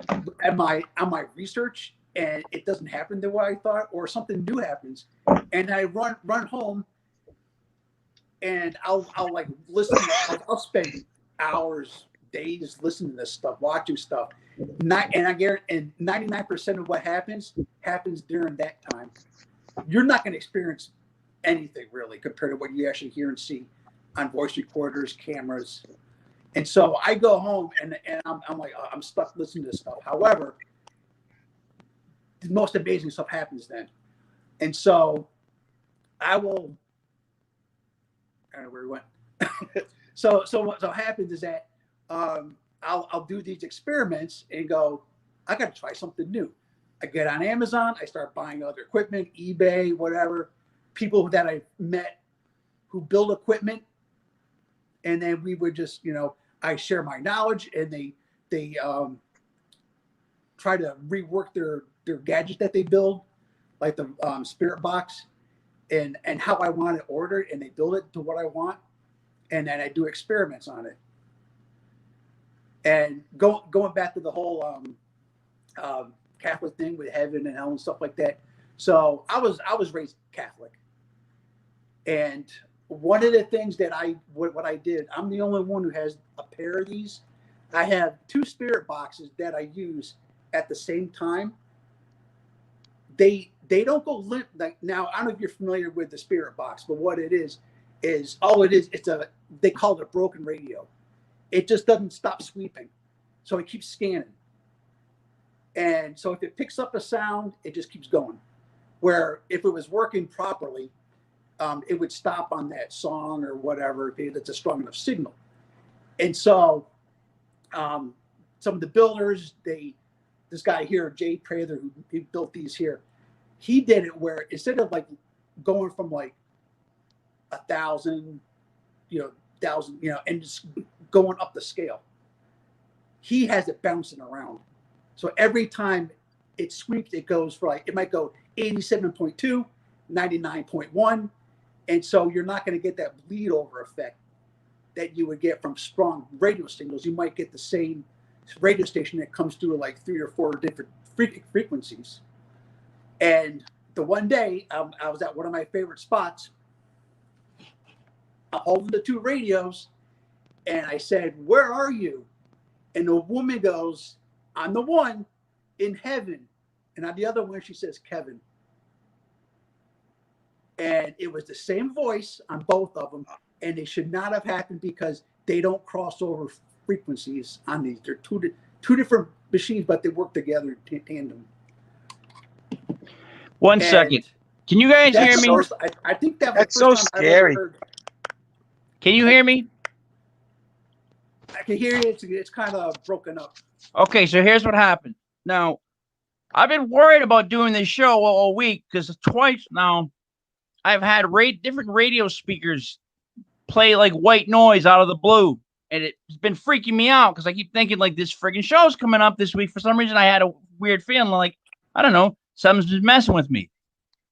on my research, and it doesn't happen the way I thought, or something new happens, and I run home, and I'll like listen. I'll spend hours, days listening to this stuff, watching stuff. And I guarantee, and 99% of what happens during that time. You're not going to experience anything really compared to what you actually hear and see on voice recorders, cameras. And so I go home and I'm like, I'm stuck listening to this stuff. However, the most amazing stuff happens then. And so I don't know where we went. So what happens is that I'll do these experiments and go, I got to try something new. I get on Amazon, I start buying other equipment, eBay, whatever, people that I've met who build equipment. And then we would just, I share my knowledge, and they try to rework their gadgets that they build, like the spirit box, and how I want it ordered, and they build it to what I want, and then I do experiments on it. And going back to the whole Catholic thing with heaven and hell and stuff like that. So I was raised Catholic, and one of the things that what I did, I'm the only one who has a pair of these. I have 2 spirit boxes that I use at the same time. They don't go limp. Like, now, I don't know if you're familiar with the spirit box, but what it is all it is. They call it a broken radio. It just doesn't stop sweeping, so it keeps scanning. And so if it picks up a sound, it just keeps going. Where if it was working properly, it would stop on that song or whatever if it's a strong enough signal. And so some of the builders, this guy here, Jay Prather, who built these here, he did it where instead of like going from like 1,000, 1,000, and just going up the scale, he has it bouncing around. So every time it sweeps, it goes for like, it might go 87.2, 99.1. And so you're not going to get that bleed over effect that you would get from strong radio signals. You might get the same radio station that comes through like 3 or 4 different frequencies. And the one day I was at one of my favorite spots. I'm holding the 2 radios, and I said, "Where are you?" And the woman goes, "I'm the one in heaven." And on the other one, she says, "Kevin." And it was the same voice on both of them. And they should not have happened because they don't cross over frequencies on these. They're two different machines, but they work together in tandem. One second. Can you guys hear me? I think that's so scary. Can you hear me? I can hear you. It's kind of broken up. Okay, so here's what happened. Now, I've been worried about doing this show all week because twice now I've had different radio speakers play like white noise out of the blue. And it's been freaking me out because I keep thinking like this friggin' show's coming up this week. For some reason, I had a weird feeling like, I don't know, something's just messing with me.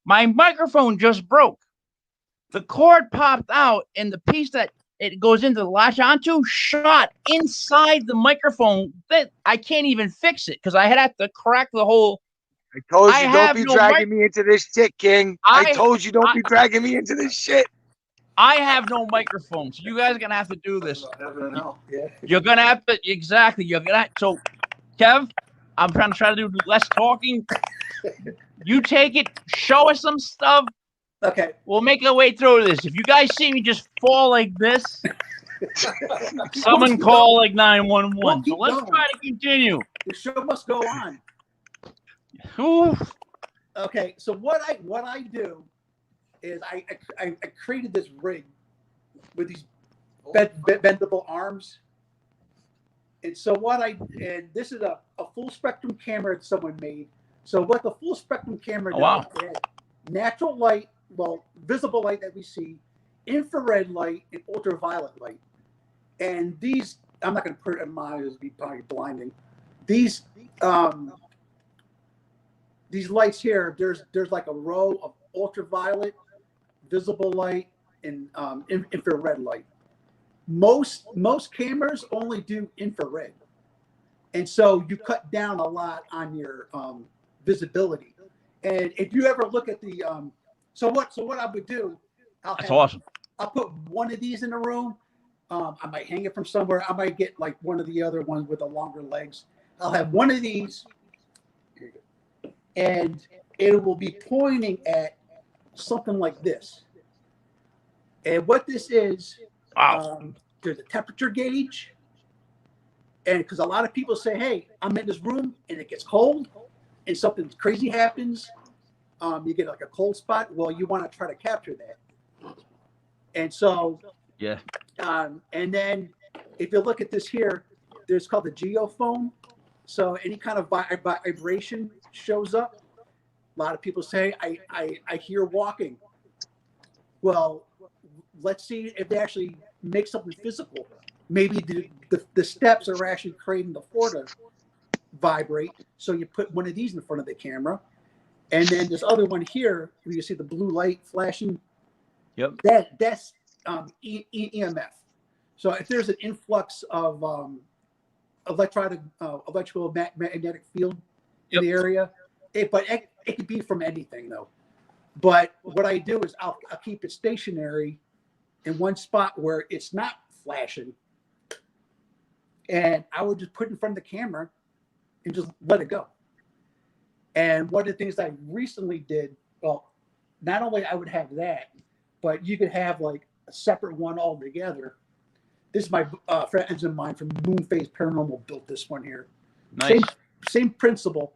My microphone just broke. The cord popped out, and the piece that it goes into the latch onto shot inside the microphone. That I can't even fix it because I had to crack the whole. I told you don't be dragging me into this shit, King. I told you don't be dragging me into this shit. I have no microphone, so you guys are gonna have to do this. You're gonna have to exactly. You're gonna so, Kev. I'm trying to do less talking. You take it. Show us some stuff. Okay. We'll make our way through this. If you guys see me just fall like this, someone call like 911. So let's try to continue. The show must go on. Oof. Okay. So what I do is I created this rig with these bendable arms. And so and this is a full spectrum camera that someone made. So what the full spectrum camera does is natural light, visible light that we see, infrared light, and ultraviolet light. And these, I'm not going to put it in mine, it'll be probably blinding. These these lights here, there's like a row of ultraviolet, visible light, and infrared light. Most cameras only do infrared, and so you cut down a lot on your visibility. And if you ever look at the so what I would do, That's awesome. I'll put one of these in a room. I might hang it from somewhere. I might get like one of the other ones with the longer legs. I'll have one of these, and it will be pointing at something like this. And what this is, Wow. there's a temperature gauge. And because a lot of people say, hey, I'm in this room and it gets cold and something crazy happens, you get like a cold spot. Well, you want to try to capture that. And so, Yeah. And then if you look at this here, there's called the geophone. So any kind of vibration shows up. A lot of people say, I hear walking. Well, let's see if they actually make something physical. Maybe the steps are actually creating the floor to vibrate. So you put one of these in front of the camera. And then this other one here, where you see the blue light flashing. Yep. That's EMF. So if there's an influx of electrical magnetic field in the area, it could be from anything though. But what I do is I'll keep it stationary in one spot where it's not flashing, and I would just put it in front of the camera and just let it go. And one of the things I recently did, well, not only I would have that, but you could have like a separate one altogether. This is my friends of mine from Moonface Paranormal built this one here. Nice. Same principle,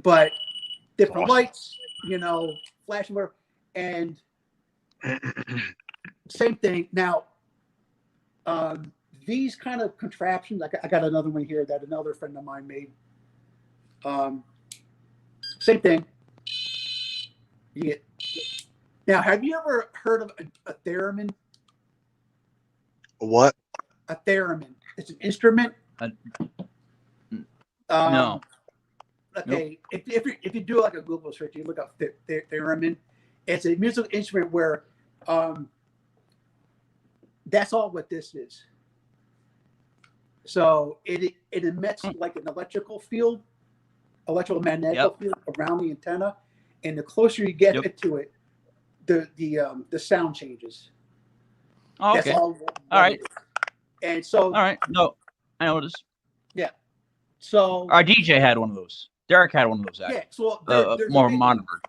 but different lights, flashing whatever, and same thing. Now, these kind of contraptions, I got another one here that another friend of mine made. Same thing. Now, have you ever heard of a theremin? What? A theremin. It's an instrument. No. Okay. Nope. If you do like a Google search, you look up theremin. It's a musical instrument where that's all what this is. So it emits like an electromagnetic field around the antenna, and the closer you get to it, the sound changes. Oh, okay. That's all right. And so. All right. No, I noticed. Yeah. So. Our DJ had one of those. Derek had one of those. Actually. Yeah. So there's more monitored.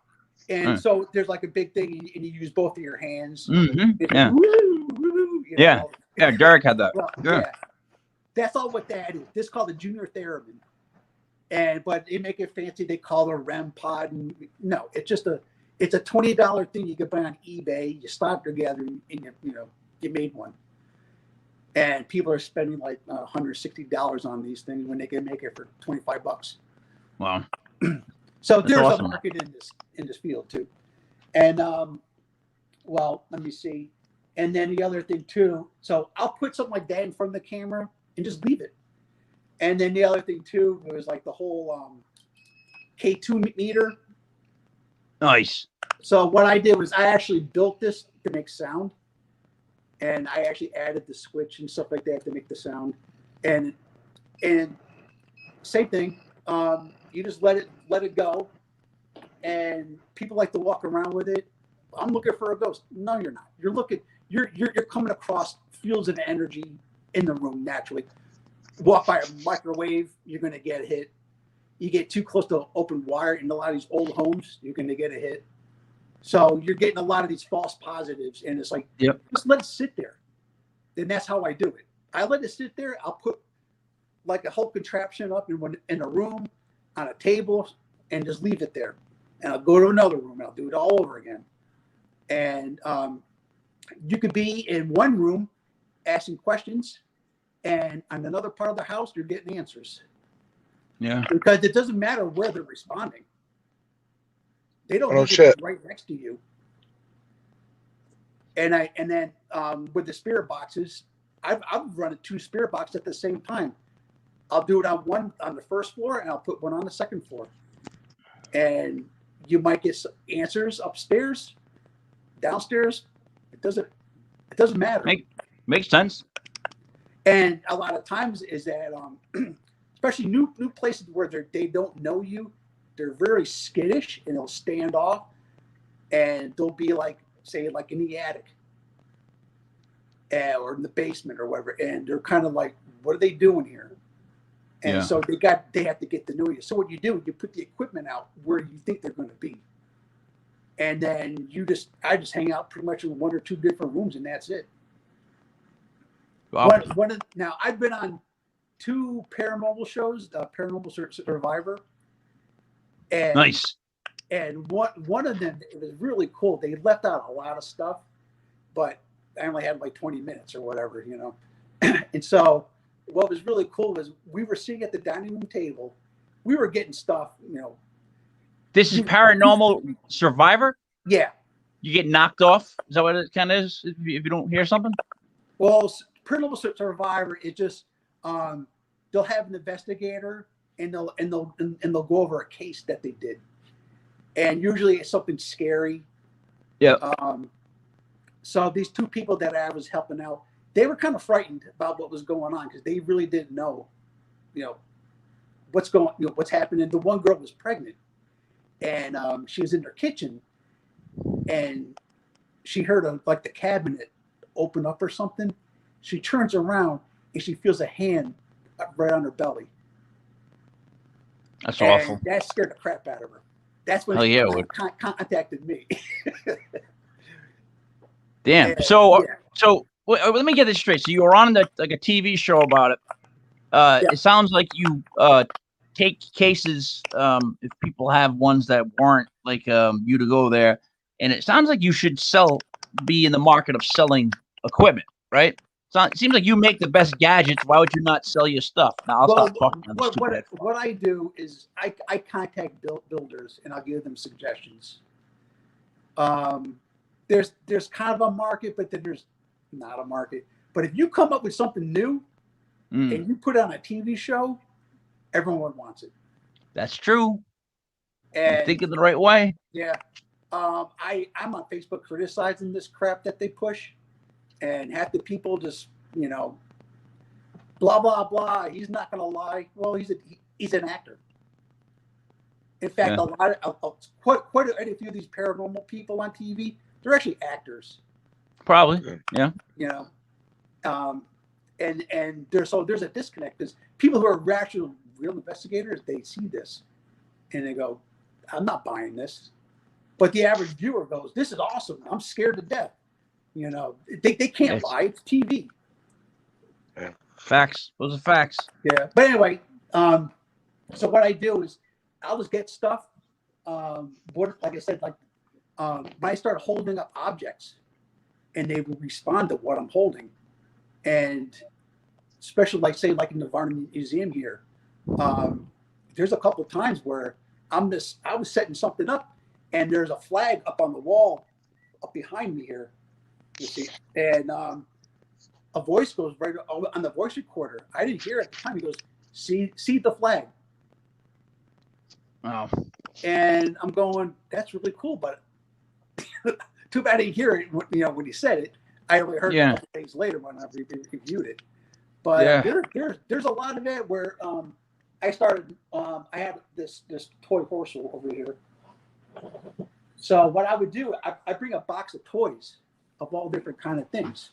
And so there's like a big thing, and you use both of your hands. Mm-hmm. Yeah. Yeah. Derek had that. Well, yeah. That's all what that is. This is called the Junior Theremin. But they make it fancy. They call it a REM pod. And no, it's a $20 thing you can buy on eBay. You slap together and you made one. And people are spending like $160 on these things when they can make it for $25. Wow. So there's awesome. A market in this field too. And well, let me see. And then the other thing too. So I'll put something like that in front of the camera and just leave it. And then the other thing too was like the whole K2 meter. Nice. So what I did was I actually built this to make sound, and I actually added the switch and stuff like that to make the sound. And same thing. You just let it go, and people like to walk around with it. I'm looking for a ghost. No, you're not. You're coming across fields of energy in the room naturally. Walk by a microwave, you're going to get hit. You get too close to open wire in a lot of these old homes, you're going to get a hit. So you're getting a lot of these false positives, and it's like, just let it sit there. Then that's how I do it. I let it sit there. I'll put like a whole contraption up in a room, on a table, and just leave it there. And I'll go to another room. I'll do it all over again. And you could be in one room asking questions, and on another part of the house, you're getting answers. Yeah. Because it doesn't matter where they're responding. They don't need to be right next to you. And then with the spirit boxes, I've run 2 spirit boxes at the same time. I'll do it on the first floor, and I'll put one on the second floor. And you might get some answers upstairs, downstairs. It doesn't matter. Makes sense. And a lot of times is that, especially new places where they don't know you, they're very skittish and they'll stand off, and they'll be like, say, like in the attic, or in the basement or whatever, and they're kind of like, what are they doing here? And so they have to get to know you. So what you do, you put the equipment out where you think they're going to be, and then I just hang out pretty much in one or two different rooms, and that's it. Wow. Now I've been on 2 paranormal shows, Paranormal Survivor, and Nice. And one of them, it was really cool. They left out a lot of stuff, but I only had like 20 minutes or whatever, And so what was really cool was we were sitting at the dining room table. We were getting stuff, This is Paranormal Survivor? Yeah. You get knocked off? Is that what it kind of is? If you don't hear something? Well, Paranormal Survivor, it just they'll have an investigator and they'll go over a case that they did, and usually it's something scary. Yeah. So these 2 people that I was helping out, they were kind of frightened about what was going on because they really didn't know, what's happening. The one girl was pregnant, and she was in her kitchen, and she heard the cabinet open up or something. She turns around and she feels a hand right on her belly. That's awful. That scared the crap out of her. That's when she contacted me. Damn. And, so let me get this straight. So you were on a TV show about it. It sounds like you take cases if people have ones that warrant you to go there, and it sounds like you should be in the market of selling equipment, right? So it seems like you make the best gadgets. Why would you not sell your stuff? Now I'll stop talking. What I do is I contact builders and I'll give them suggestions. There's kind of a market, but then there's not a market. But if you come up with something new and you put it on a TV show, everyone wants it. That's true. And you think in the right way. Yeah. I'm on Facebook criticizing this crap that they push, and half the people just, blah, blah, blah. He's not going to lie. Well, he's an actor. In fact, a lot of quite a few of these paranormal people on TV, they're actually actors. Probably. Yeah. And there's a disconnect because people who are actually real investigators, they see this and they go, I'm not buying this. But the average viewer goes, this is awesome. I'm scared to death. They can't lie. It's TV. Yeah. Facts. Those are facts. Yeah. But anyway, so what I do is I'll just get stuff. Like I said, when I start holding up objects and they will respond to what I'm holding. And especially like in the Varna Museum here, there's a couple times where I was setting something up and there's a flag up on the wall up behind me here. You see, and a voice goes right on the voice recorder. I didn't hear it at the time. He goes, see the flag. Wow. And I'm going, that's really cool, but too bad I didn't hear it. When he said it, I only heard it a couple days later when I reviewed it. But there's a lot of it where I started. I had this toy horse over here. So what I would do, I bring a box of toys of all different kind of things,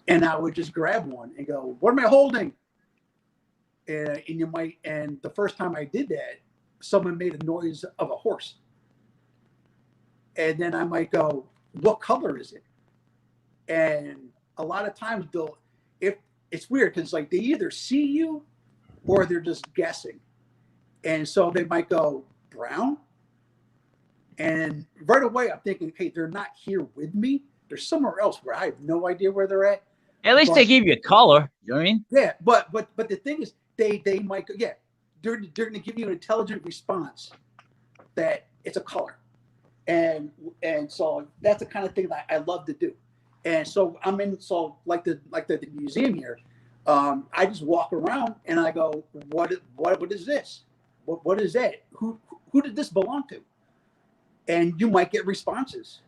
and I would just grab one and go, "What am I holding?" And the first time I did that, someone made a noise of a horse, and then I might go, "What color is it?" And a lot of times if it's weird because they either see you or they're just guessing, and so they might go brown. And right away, I'm thinking, hey, they're not here with me. They're somewhere else where I have no idea where they're at. At least they gave you a color. You know what I mean? Yeah, but the thing is, they might go, they're going to give you an intelligent response that it's a color, and so that's the kind of thing that I love to do. And so like the museum here, I just walk around and I go, what is this? What is that? Who did this belong to? And you might get responses.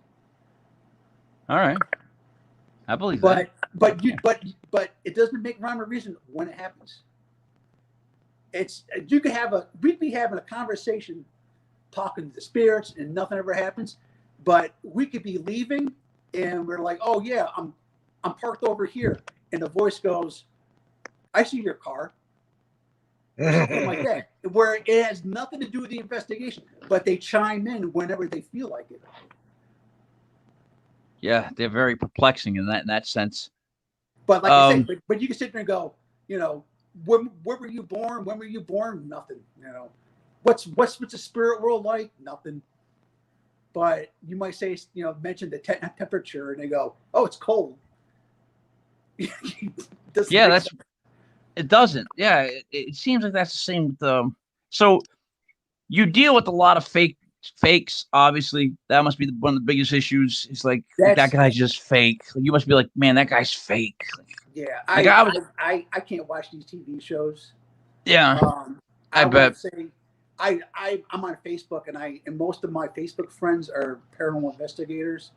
All right. I believe But that. but it doesn't make rhyme or reason when it happens. We'd be having a conversation, talking to the spirits, and nothing ever happens. But we could be leaving, and we're like, "Oh yeah, I'm parked over here," and the voice goes, "I see your car," or something like that, where it has nothing to do with the investigation, but they chime in whenever they feel like it. Yeah, they're very perplexing in that sense. But like I say, but you can sit there and go, where were you born? When were you born? Nothing. What's the spirit world like? Nothing. But you might say, mention the temperature, and they go, "Oh, it's cold." Yeah, it doesn't. Yeah, it seems like that's the same with So you deal with a lot of fakes. Obviously, that must be one of the biggest issues. It's like that guy's just fake. You must be like, man, that guy's fake. Yeah, I can't watch these TV shows. Yeah, I bet. Say, I'm on Facebook, and most of my Facebook friends are paranormal investigators,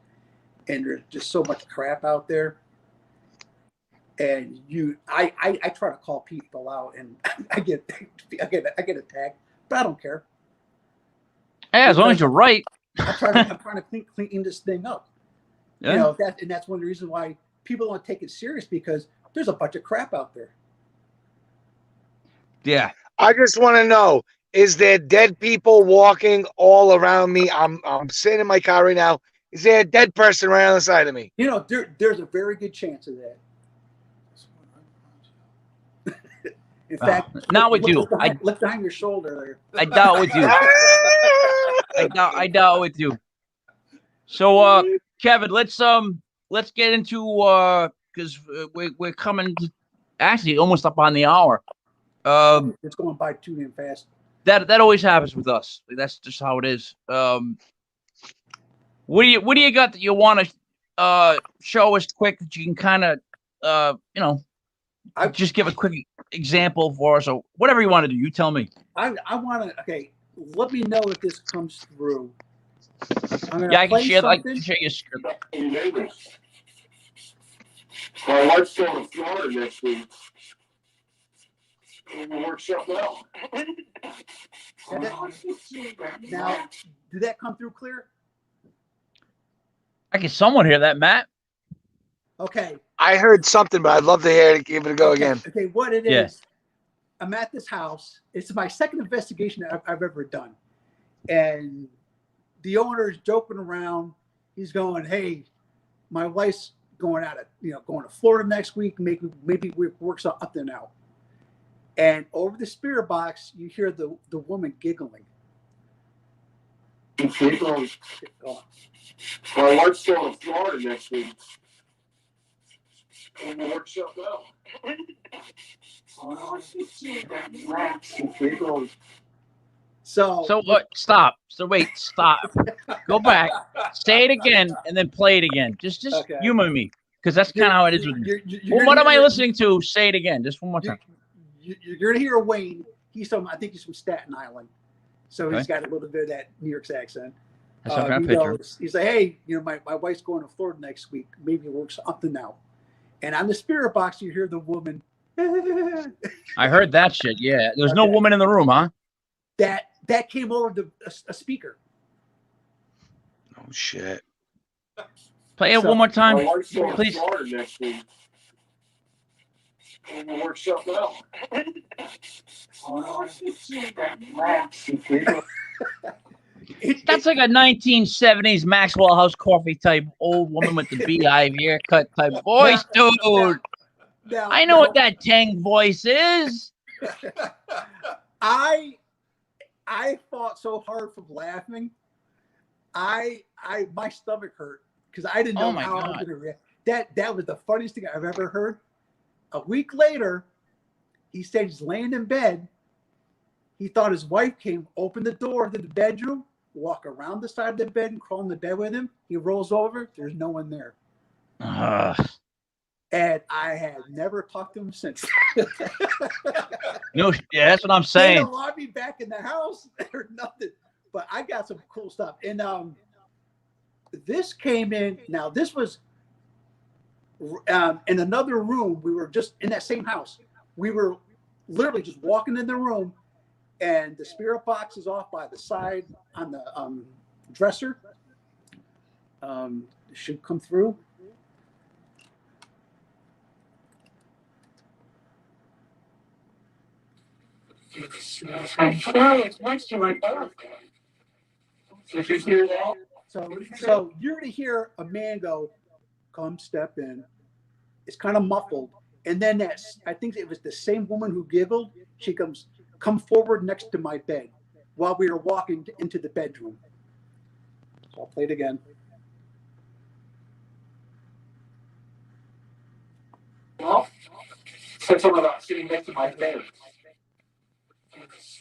and there's just so much crap out there. And I try to call people out, and I get attacked, but I don't care. Yeah, as long as you're right. I'm trying to clean this thing up. Yeah. That's one of the reasons why people don't take it serious, because there's a bunch of crap out there. Yeah. I just want to know, is there dead people walking all around me? I'm sitting in my car right now. Is there a dead person right on the side of me? There's a very good chance of that. In fact, not with you. Look behind your shoulder there. I doubt with you. I doubt with you. So, Kevin, let's get into because we're coming actually almost up on the hour. It's going by too damn fast. That always happens with us. That's just how it is. What do you got that you want to show us quick that you can kind of just give a quick example for us, or whatever you want to do. You tell me. I want to. Okay, let me know if this comes through. I can share. I can share your script. My wife's going to Florida next week. We'll work something out. Now, did that come through clear? I can somewhat hear that, Matt. Okay. I heard something, but I'd love to hear it. Give it a go again. Okay, what it is, I'm at this house. It's my second investigation I've ever done. And the owner is joking around. He's going, "Hey, my wife's going to Florida next week. Maybe we work something out." And over the spirit box, you hear the woman giggling. My wife's going to Florida next week. We'll work something out. So stop. So wait, stop. Go back. Say it again, and then play it again. Just okay. Humor me, because that's kind of how it is with me. What am I listening to? Say it again, just one more time. You're gonna hear Wayne. I think he's from Staten Island, so he's got a little bit of that New York accent. He's like, "Hey, my wife's going to Florida next week. Maybe it works something out." And on the spirit box, you hear the woman. I heard that shit. Yeah, there's no woman in the room, huh? That came over a speaker. Oh shit! Play it one more time, please. Next week. We'll work something out. That's like a 1970s Maxwell House Coffee type old woman with the beehive haircut type voice, dude. I know what that Tang voice is. I fought so hard from laughing. My stomach hurt because I didn't know how I was going to react. That was the funniest thing I've ever heard. A week later, he said he's laying in bed. He thought his wife came, opened the door to the bedroom, walk around the side of the bed, and crawl in the bed with him. He rolls over. There's no one there. And I had never talked to him since. No, yeah, that's what I'm They saying. don't want me back in the house or nothing. But I got some cool stuff. And this came in. Now, this was in another room. We were just in that same house. We were literally just walking in the room, and the spirit box is off by the side on the dresser. It should come through. It's next to my birthday. Did you hear that? So you're going to hear a man go, "Come step in." It's kind of muffled. And then I think it was the same woman who giggled. She comes, "Come forward next to my bed," while we were walking into the bedroom. So I'll play it again. Well, said something about sitting next to my bed.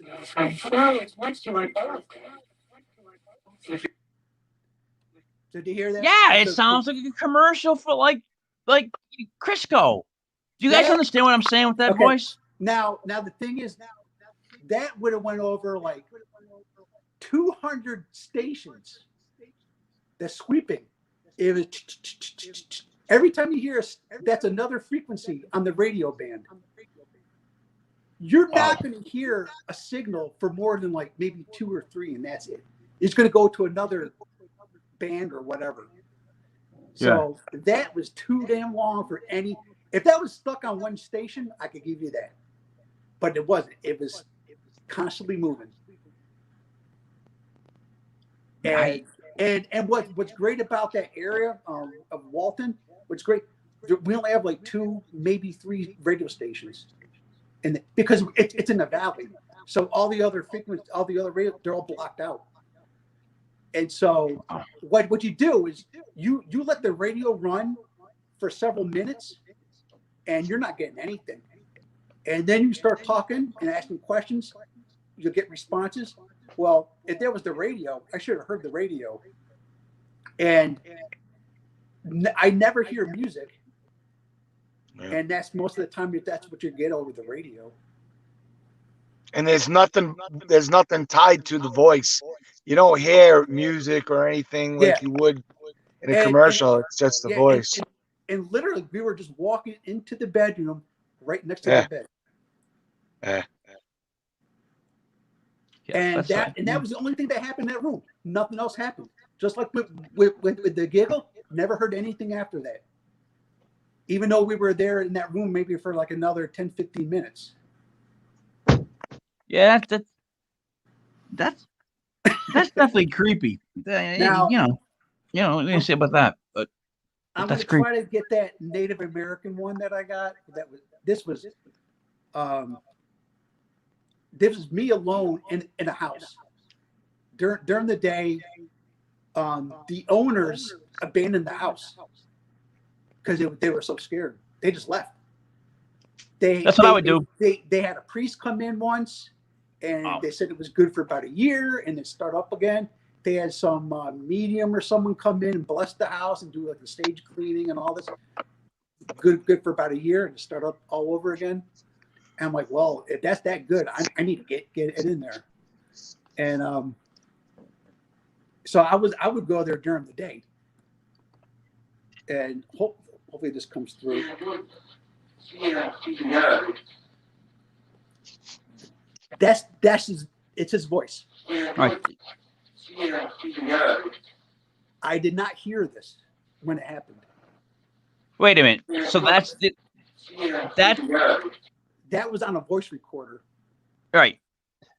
It's next to my birthday. Did you hear that? Yeah, it sounds like a commercial for like Crisco. Do you guys understand what I'm saying with that Okay. voice? Now the thing is, that would have went over like 200 stations. The sweeping. It was every time you hear that's another frequency on the radio band. You're not going to hear a signal for more than like maybe 2 or 3, and that's it. It's going to go to another band or whatever. So that was too damn long for any. If that was stuck on one station, I could give you that. But it wasn't. It was constantly moving. And what's great about that area of Walton, what's great, we only have like 2, maybe 3 radio stations, and because it's in the valley, so all the other frequencies, all the other radio, they're all blocked out. And so what you do is you let the radio run for several minutes, and you're not getting anything, and then you start talking and asking questions, you'll get responses. Well, if there was the radio, I should have heard the radio. And I never hear music. Yeah. And that's most of the time, that's what you get over the radio. And there's nothing tied to the voice. You don't hear music or anything like you would in a commercial. It's just the voice. And literally, we were just walking into the bedroom right next to the bed. Yeah. And that was the only thing that happened in that room. Nothing else happened. Just like with the giggle, never heard anything after that. Even though we were there in that room maybe for like another 10, 15 minutes. Yeah, that's definitely creepy. Now, you know, what do you say about that? But I'm going to try to get that Native American one that I got. This was me alone in a house during the day. The owners abandoned the house because they were so scared. They just left. That's what I would do. They had a priest come in once, and they said it was good for about a year, and then start up again. They had some medium or someone come in and bless the house and do like the stage cleaning and all this. Good for about a year, and start up all over again. And I'm like, well, if that's that good, I need to get it in there. And so I would go there during the day, and hopefully this comes through. It's his voice. Right. I did not hear this when it happened. Wait a minute. So that was on a voice recorder. Right.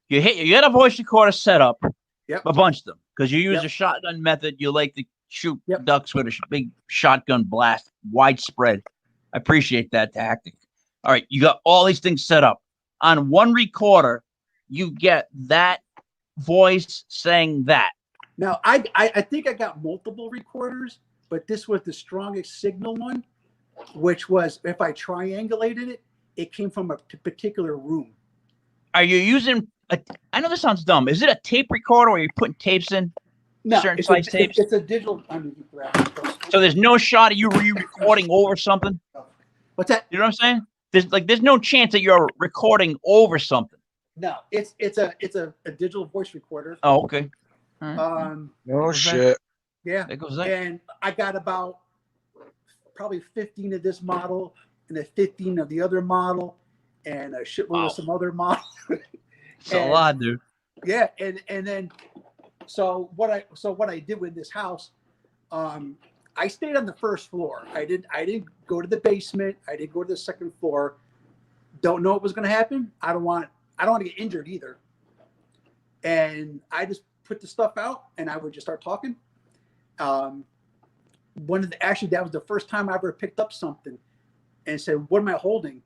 You got a voice recorder set up. Yep. A bunch of them, because you use a shotgun method. You like to shoot ducks with a big shotgun blast, widespread. I appreciate that tactic. All right, you got all these things set up. On one recorder, you get that voice saying that. Now, I think I got multiple recorders, but this was the strongest signal one, which was, if I triangulated it, it came from a particular room. Are you using I know this sounds dumb. Is it a tape recorder where you're putting tapes in? No, certain size tapes? It's a digital. So there's no shot of you re-recording over something? What's that? You know what I'm saying? There's no chance that you're recording over something. No, it's a digital voice recorder. Oh, okay. All right. Oh shit. Yeah, There goes that. and I got about probably 15 of this model and then 15 of the other model and a shitload of some other model. It's a lot, dude. Yeah, and then so what I did with this house, I stayed on the first floor. I didn't go to the basement. I didn't go to the second floor. Don't know what was going to happen. I don't want to get injured either. And I just put the stuff out, and I would just start talking. Actually, that was the first time I ever picked up something and said, "What am I holding?"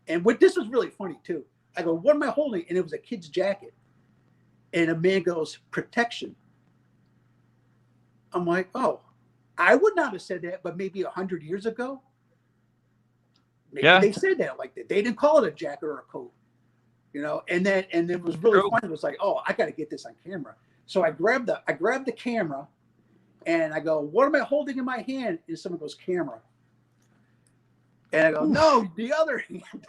And this was really funny too. I go, "What am I holding?" And it was a kid's jacket. And a man goes, "Protection." I'm like, "Oh, I would not have said that, but maybe 100 years ago, maybe they said that like that. They didn't call it a jacket or a coat, you know." And then it was really funny. It was like, "Oh, I got to get this on camera." So I grabbed the camera, and I go, "What am I holding in my hand?" And someone goes, "Camera." And I go, "No, the other hand."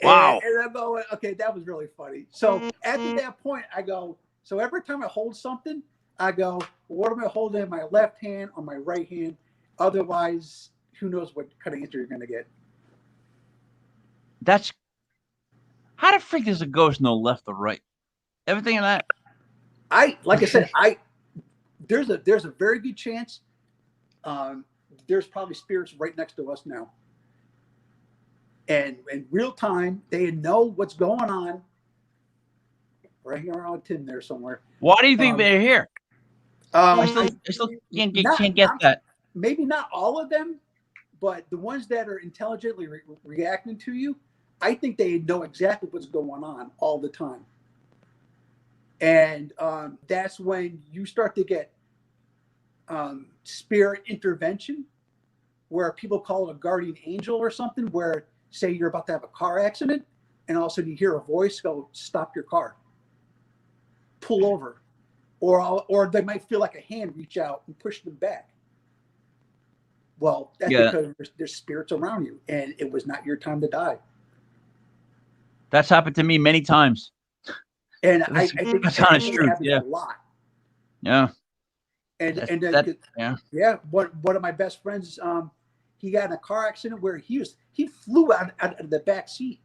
Wow. And I'm going, okay, that was really funny. So after that point, I go, so every time I hold something, I go, what am I holding in my left hand or my right hand? Otherwise, who knows what kind of answer you're going to get. How the freak does a ghost know left or right? Everything in that. Like I said, there's a very good chance there's probably spirits right next to us now. And in real time, they know what's going on right here on Tim there somewhere. Why do you think they're here? I still can't get that. Maybe not all of them, but the ones that are intelligently reacting to you, I think they know exactly what's going on all the time. And that's when you start to get spirit intervention, where people call it a guardian angel or something, where say you're about to have a car accident and all of a sudden you hear a voice go, "Stop your car, pull over," or they might feel like a hand reach out and push them back. Well, that's because there's spirits around you and it was not your time to die. That's happened to me many times. And I think that's honest truth. Yeah, a lot. Yeah. One of my best friends, he got in a car accident where he flew out of the back seat,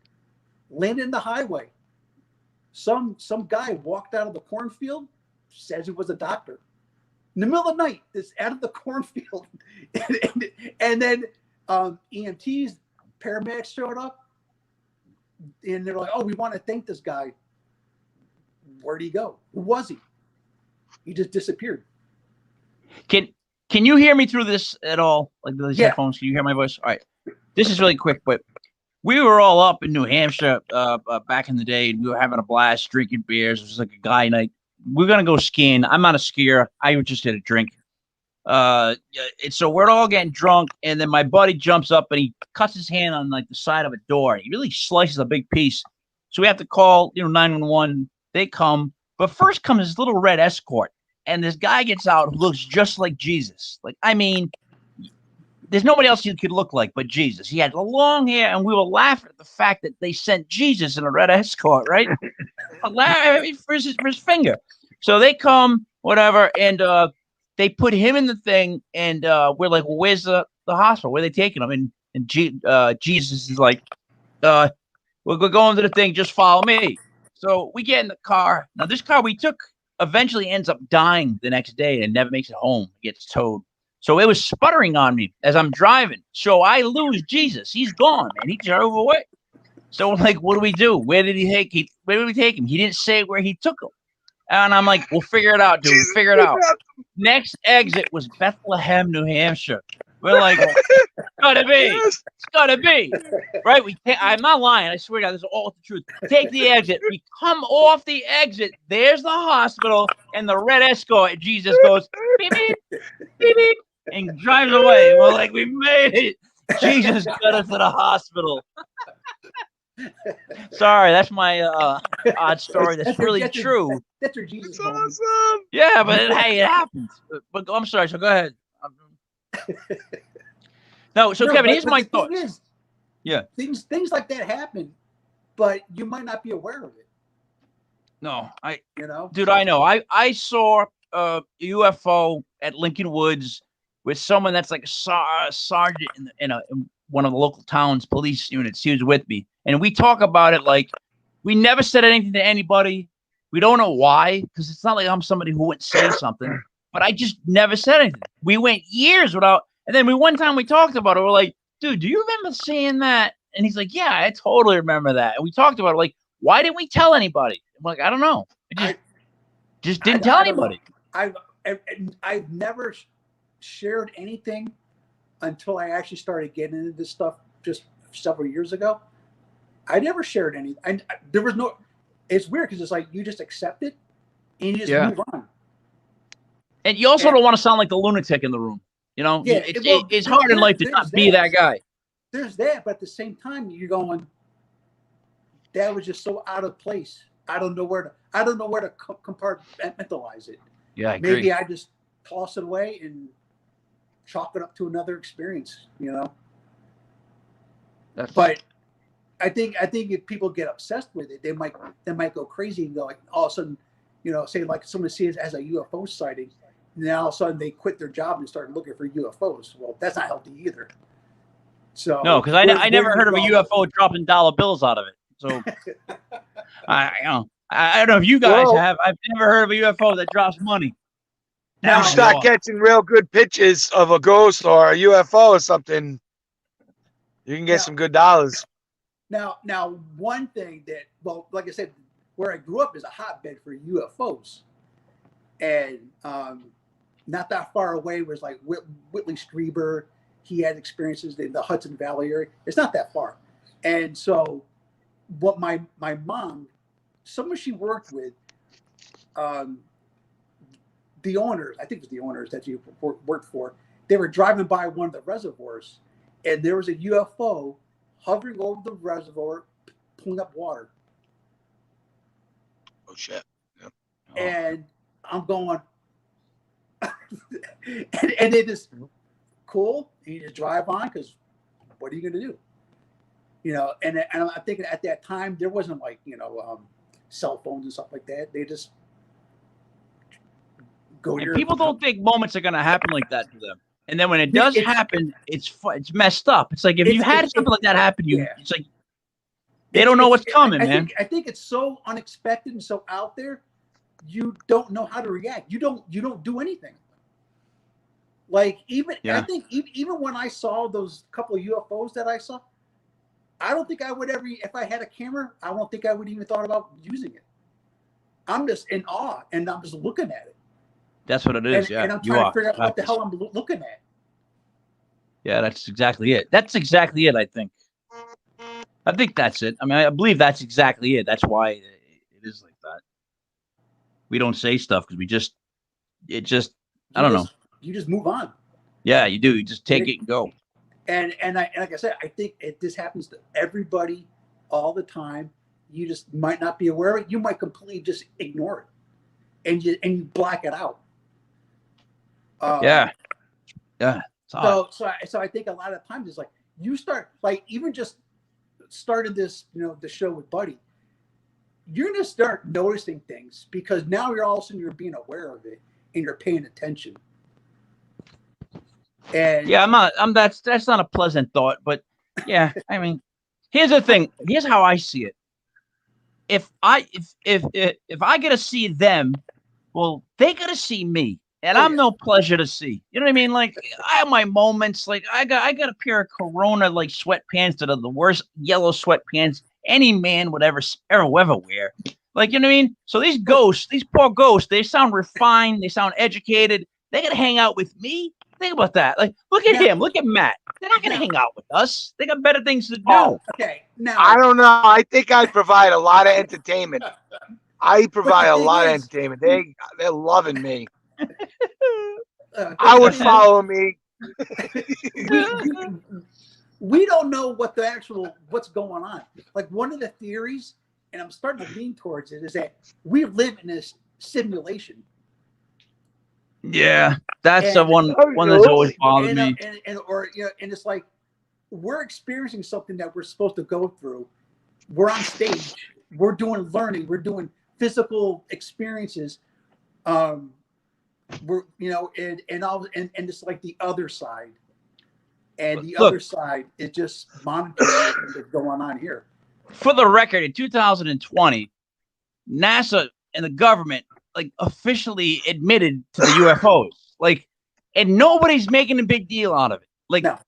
landed in the highway. Some guy walked out of the cornfield, says it was a doctor. In the middle of the night, this out of the cornfield. and then EMTs, paramedics showed up, and they're like, "Oh, we want to thank this guy." Where'd he go? Who was he? He just disappeared. Can you hear me through this at all? Like these headphones? Can you hear my voice? All right. This is really quick, but we were all up in New Hampshire back in the day, and we were having a blast drinking beers. It was like a guy night. We're gonna go skiing. I'm not a skier. I just had a drink. And so we're all getting drunk, and then my buddy jumps up and he cuts his hand on like the side of a door. He really slices a big piece. So we have to call 911. They come, but first comes this little red Escort. And this guy gets out who looks just like Jesus. Like, I mean, there's nobody else he could look like but Jesus. He had long hair, and we were laughing at the fact that they sent Jesus in a red Escort, right? for his finger. So they come, whatever, and they put him in the thing, and we're like, well, where's the hospital? Where are they taking him? And Jesus is like, we're going to the thing, just follow me. So we get in the car. Now, this car we took eventually ends up dying the next day and never makes it home, gets towed. So it was sputtering on me as I'm driving. So I lose Jesus. He's gone, man. He drove away. So we're like, what do we do? Where did we take him? He didn't say where he took him. And I'm like, we'll figure it out, dude. We'll figure it out. Next exit was Bethlehem, New Hampshire. We're like, it's gotta be. It's gotta be. Right? I'm not lying. I swear to God, this is all the truth. Take the exit. We come off the exit. There's the hospital and the red Escort. And Jesus goes, beep, beep, beep, beep, and drives away. We're like, we made it. Jesus got us to the hospital. Sorry, that's my odd story. That's really true. That's your Jesus. That's awesome. Yeah, but hey, it happens. But I'm sorry. So go ahead. No, so No, Kevin, but- here's but my the thing thoughts. is, Yeah. things like that happen, but you might not be aware of it. No, You know, dude, I know. I saw a UFO at Lincoln Woods with someone that's like a sergeant in one of the local towns police units. He was with me, and we talk about it like we never said anything to anybody. We don't know why, because it's not like I'm somebody who wouldn't say something, but I just never said anything. We went years without, and then one time we talked about it. We're like, dude, do you remember seeing that? And he's like, yeah, I totally remember that. And we talked about it. Like, why didn't we tell anybody? I'm like, I don't know. I just didn't tell I don't know. anybody. I've never shared anything until I actually started getting into this stuff just several years ago. I never shared any. There was no. It's weird because it's like you just accept it and you just move on. And you also don't want to sound like the lunatic in the room. You know, Yeah, it's hard in life to not be that guy. There's that, but at the same time, you're going. That was just so out of place. I don't know where to compartmentalize it. Yeah, I agree. Maybe I just toss it away and chalk it up to another experience. You know. But I think if people get obsessed with it, they might go crazy and go like all of a sudden, you know, say like someone sees it as a UFO sighting, and then all of a sudden they quit their job and start looking for UFOs. Well, that's not healthy either. So no, because I never heard of a UFO dropping dollar bills out of it. So I don't know if you guys have. I've never heard of a UFO that drops money. Now you start catching real good pictures of a ghost or a UFO or something, you can get some good dollars. Now, one thing that, well, like I said, where I grew up is a hotbed for UFOs, and not that far away was like Whitley Strieber. He had experiences in the Hudson Valley area. It's not that far, and so what my mom, someone she worked with, the owners, I think it was the owners that she worked for, they were driving by one of the reservoirs, and there was a UFO hovering over the reservoir, pulling up water. Oh shit! Yep. And I'm going, and it is cool. You just drive on because what are you going to do? You know, and I think at that time there wasn't like, you know, cell phones and stuff like that. They just go and here. People don't think moments are going to happen like that to them. And then when it does happen, it's messed up. It's like if you had something like that happen, it's like they don't know what's coming, man. I think it's so unexpected and so out there, you don't know how to react. You don't do anything. Like I think even when I saw those couple of UFOs that I saw, I don't think I would ever, if I had a camera, I don't think I would even thought about using it. I'm just in awe and I'm just looking at it. That's what it is. And I'm trying to figure out what the hell I'm looking at. Yeah, that's exactly it. That's exactly it, I think. I think that's it. I mean, I believe that's exactly it. That's why it is like that. We don't say stuff because I don't know. You just move on. Yeah, you do. You just take it and go. And like I said, I think this happens to everybody all the time. You just might not be aware of it. You might completely just ignore it, and you black it out. Yeah. So I think a lot of times it's like you start, like, even just started this, you know, the show with Buddy. You're gonna start noticing things because now you're all of a sudden you're being aware of it and you're paying attention. And yeah, that's not a pleasant thought, but yeah, I mean, here's the thing. Here's how I see it. If I get to see them, well, they got to see me, and I'm no pleasure to see. You know what I mean? Like, I have my moments. Like, I got a pair of Corona like sweatpants that are the worst yellow sweatpants any man would ever wear. Like, you know what I mean? So these ghosts, these poor ghosts, they sound refined, they sound educated. They got to hang out with me. Think about that. Like, look at him. Look at Matt. They're not going to hang out with us. They got better things to do. Oh, okay. Now, I don't know. I think I provide a lot of entertainment. I provide a lot of entertainment. They're loving me. I would follow me. We don't know what's going on. Like, one of the theories, and I'm starting to lean towards it, is that we live in this simulation. Yeah, that's the And- one that's always bothered and, me. and it's like we're experiencing something that we're supposed to go through. We're on stage. We're doing learning. We're doing physical experiences. We're and it's like the other side, and the Look. other side is just monitoring everything that's going on here. For the record, in 2020, NASA and the government like officially admitted to the UFOs. Like, and nobody's making a big deal out of it. Like, No.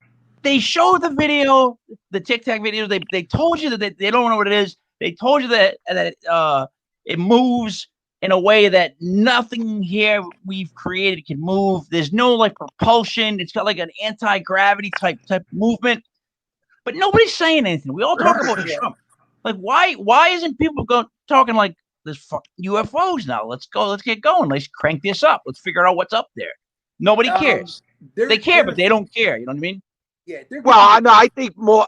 they showed the video, the Tic Tac video. They told you that they don't know what it is. They told you that it moves in a way that nothing here we've created can move. There's no like propulsion. It's got like an anti-gravity type movement. But nobody's saying anything. We all talk about Yeah. Trump. Like, why isn't people talking like there's fucking UFOs now? Let's go. Let's get going. Let's crank this up. Let's figure out what's up there. Nobody cares. They care, but they don't care. You know what I mean? Yeah. Well, no, I think more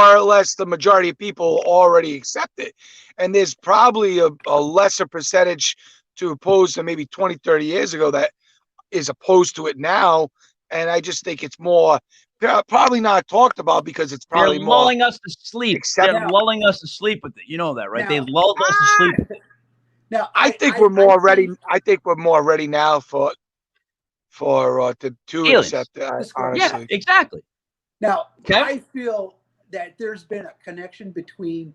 or less the majority of people already accept it. And there's probably a lesser percentage to oppose than maybe 20, 30 years ago that is opposed to it now. And I just think it's more probably not talked about because it's probably They're more lulling us to sleep. They're lulling us to sleep with it. You know that, right? They lulled us to sleep. Now, I think we're more ready. I think we're more ready now to Aliens. accept that. Yeah, Honestly, exactly. Now, Okay. I feel that there's been a connection between,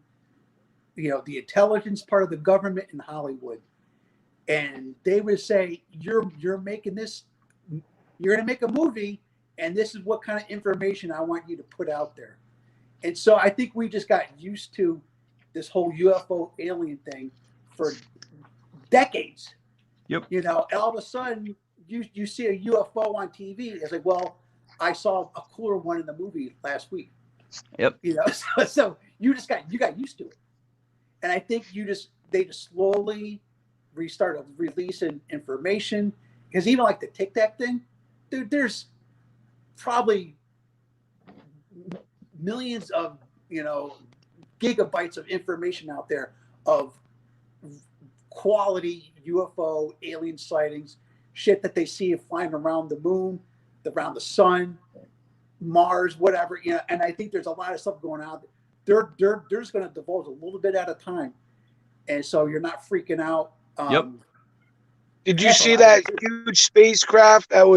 the intelligence part of the government and Hollywood, and they would say, "You're making this. You're going to make a movie, and this is what kind of information I want you to put out there." And so I think we just got used to this whole UFO alien thing for decades. Yep. All of a sudden you see a UFO on TV. It's like, well, I saw a cooler one in the movie last week. Yep. So you got used to it, and I think they just slowly restarted releasing information, because even like the Tic Tac thing, there's probably millions of gigabytes of information out there of quality UFO alien sightings, shit that they see flying around the moon, around the sun, Mars, whatever, and I think there's a lot of stuff going on. They're just going to divulge a little bit at a time, and so you're not freaking out. Yep. Did you see that huge spacecraft that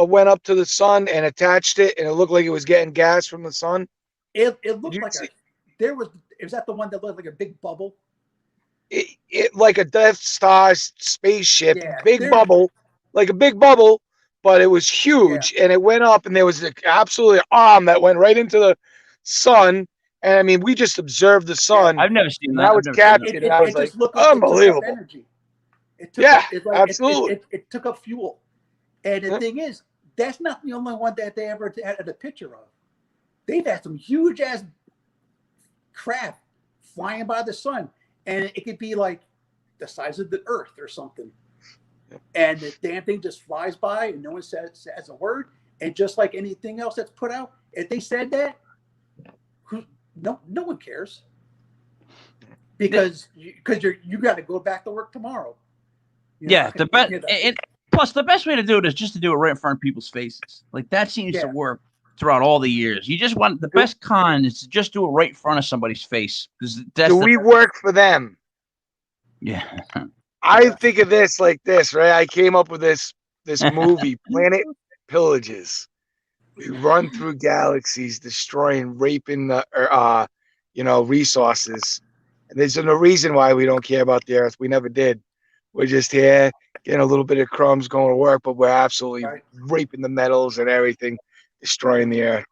went up to the sun and attached it, and it looked like it was getting gas from the sun? It looked like was that the one that looked like a big bubble? It like a Death Star spaceship, Yeah, big bubble, like a big bubble, but it was huge, and it went up, and there was absolutely an arm that went right into the sun. And I mean, we just observed the sun. I've never seen that. That was captured. And I was like, unbelievable. Absolutely. It took up fuel. And the thing is, that's not the only one that they ever had a picture of. They've had some huge ass craft flying by the sun, and it could be like the size of the Earth or something. And the damn thing just flies by, and no one says a word. And just like anything else that's put out, if they said that, no one cares, because you got to go back to work tomorrow. The best. Plus, the best way to do it is just to do it right in front of people's faces. Like, that seems to work throughout all the years. You just want the best con is to just do it right in front of somebody's face. Do we work for them? Yeah. I think of this like this, right? I came up with this movie, Planet Pillages. We run through galaxies, destroying, raping the resources. And there's no reason why we don't care about the Earth. We never did. We're just here getting a little bit of crumbs, going to work, but we're absolutely raping the metals and everything, destroying the Earth.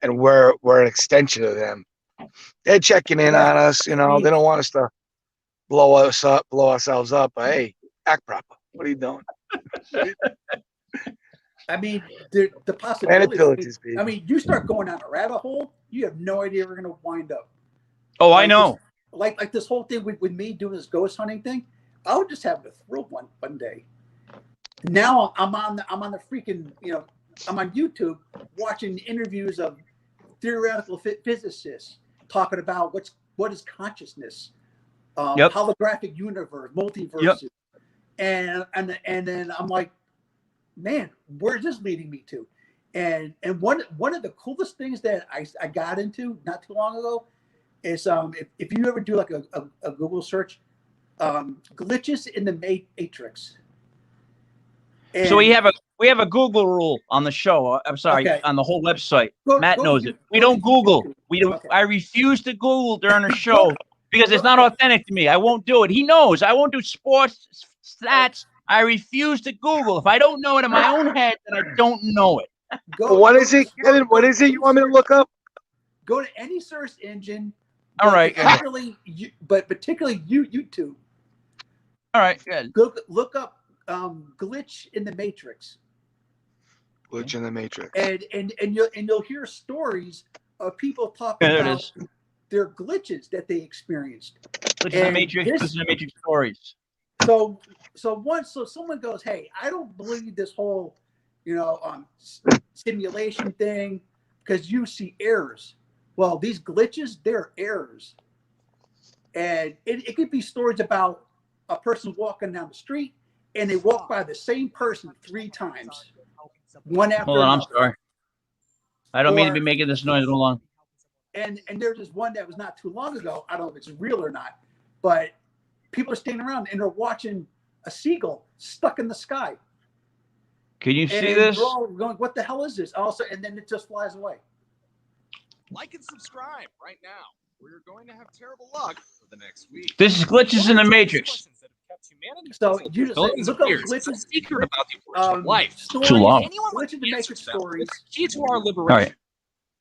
And we're an extension of them. They're checking in on us, they don't want us to blow ourselves up. But hey, act proper. What are you doing? I mean, the possibility. Pillages, I mean, you start going down a rabbit hole, you have no idea where you're going to wind up. Oh, I know. Like this whole thing with me doing this ghost hunting thing, I would just have the thrill one day. Now I'm on the freaking, I'm on YouTube watching interviews of theoretical physicists talking about what is consciousness, holographic universe, multiverses. and then I'm like, man, where's this leading me to? And one of the coolest things that I got into not too long ago is if you ever do like a Google search, glitches in the matrix. And So we have a Google rule on the show. I'm sorry, okay, on the whole website. go Matt to knows you it. We go to don't Google. YouTube. We don't. Okay. I refuse to Google during a Go, show because it's not go, authentic to me. I won't do it. He knows. I won't do sports stats. I refuse to Google. If I don't know it in my own head, then I don't know it. What is it, Kevin? What is it you want me to look up? Go to any search engine. All right. Particularly, particularly YouTube. All right. Good. Look up glitch in the matrix. Glitch in the Matrix. And you'll hear stories of people talking about their glitches that they experienced. Glitch in the Matrix. Glitch in the Matrix stories. So someone goes, hey, I don't believe this whole, simulation thing because you see errors. Well, these glitches, they're errors. And it could be stories about a person walking down the street and they walk by the same person 3 times. One after Hold on, another. I'm sorry. I don't mean to be making this noise. Hold on. And there's this one that was not too long ago. I don't know if it's real or not, but people are standing around and they're watching a seagull stuck in the sky. Can you see and this? They're all going, what the hell is this? Also, and then it just flies away. Like and subscribe right now. We're going to have terrible luck for the next week. This is Glitches in the Matrix. So you just look up glitches. Secret about the origin of life. Stories, Too long. Glitches in the Matrix stories. Key to our All liberation. right.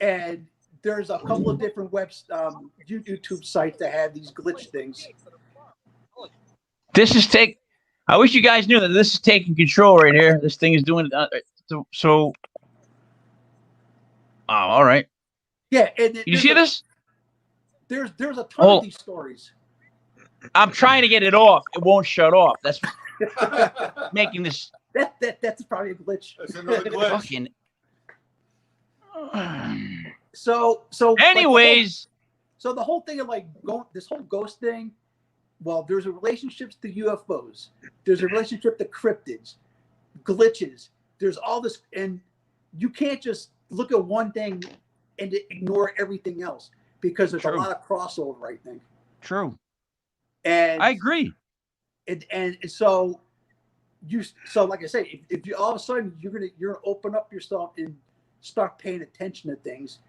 And there's a couple of different YouTube sites that have these glitch things. This is I wish you guys knew that this is taking control right here. This thing is doing so. Oh, all right. Yeah, and You see this? There's a ton of these stories. I'm trying to get it off. It won't shut off. That's making this. That's probably a glitch. That's another glitch. Fucking. So. Anyways. So the whole thing of this whole ghost thing. Well, there's a relationship to UFOs. There's a relationship to cryptids, glitches. There's all this, and you can't just look at one thing and ignore everything else because there's a lot of crossover, I think. True. And I agree. And so like I say, if you all of a sudden you're gonna open up yourself and start paying attention to things,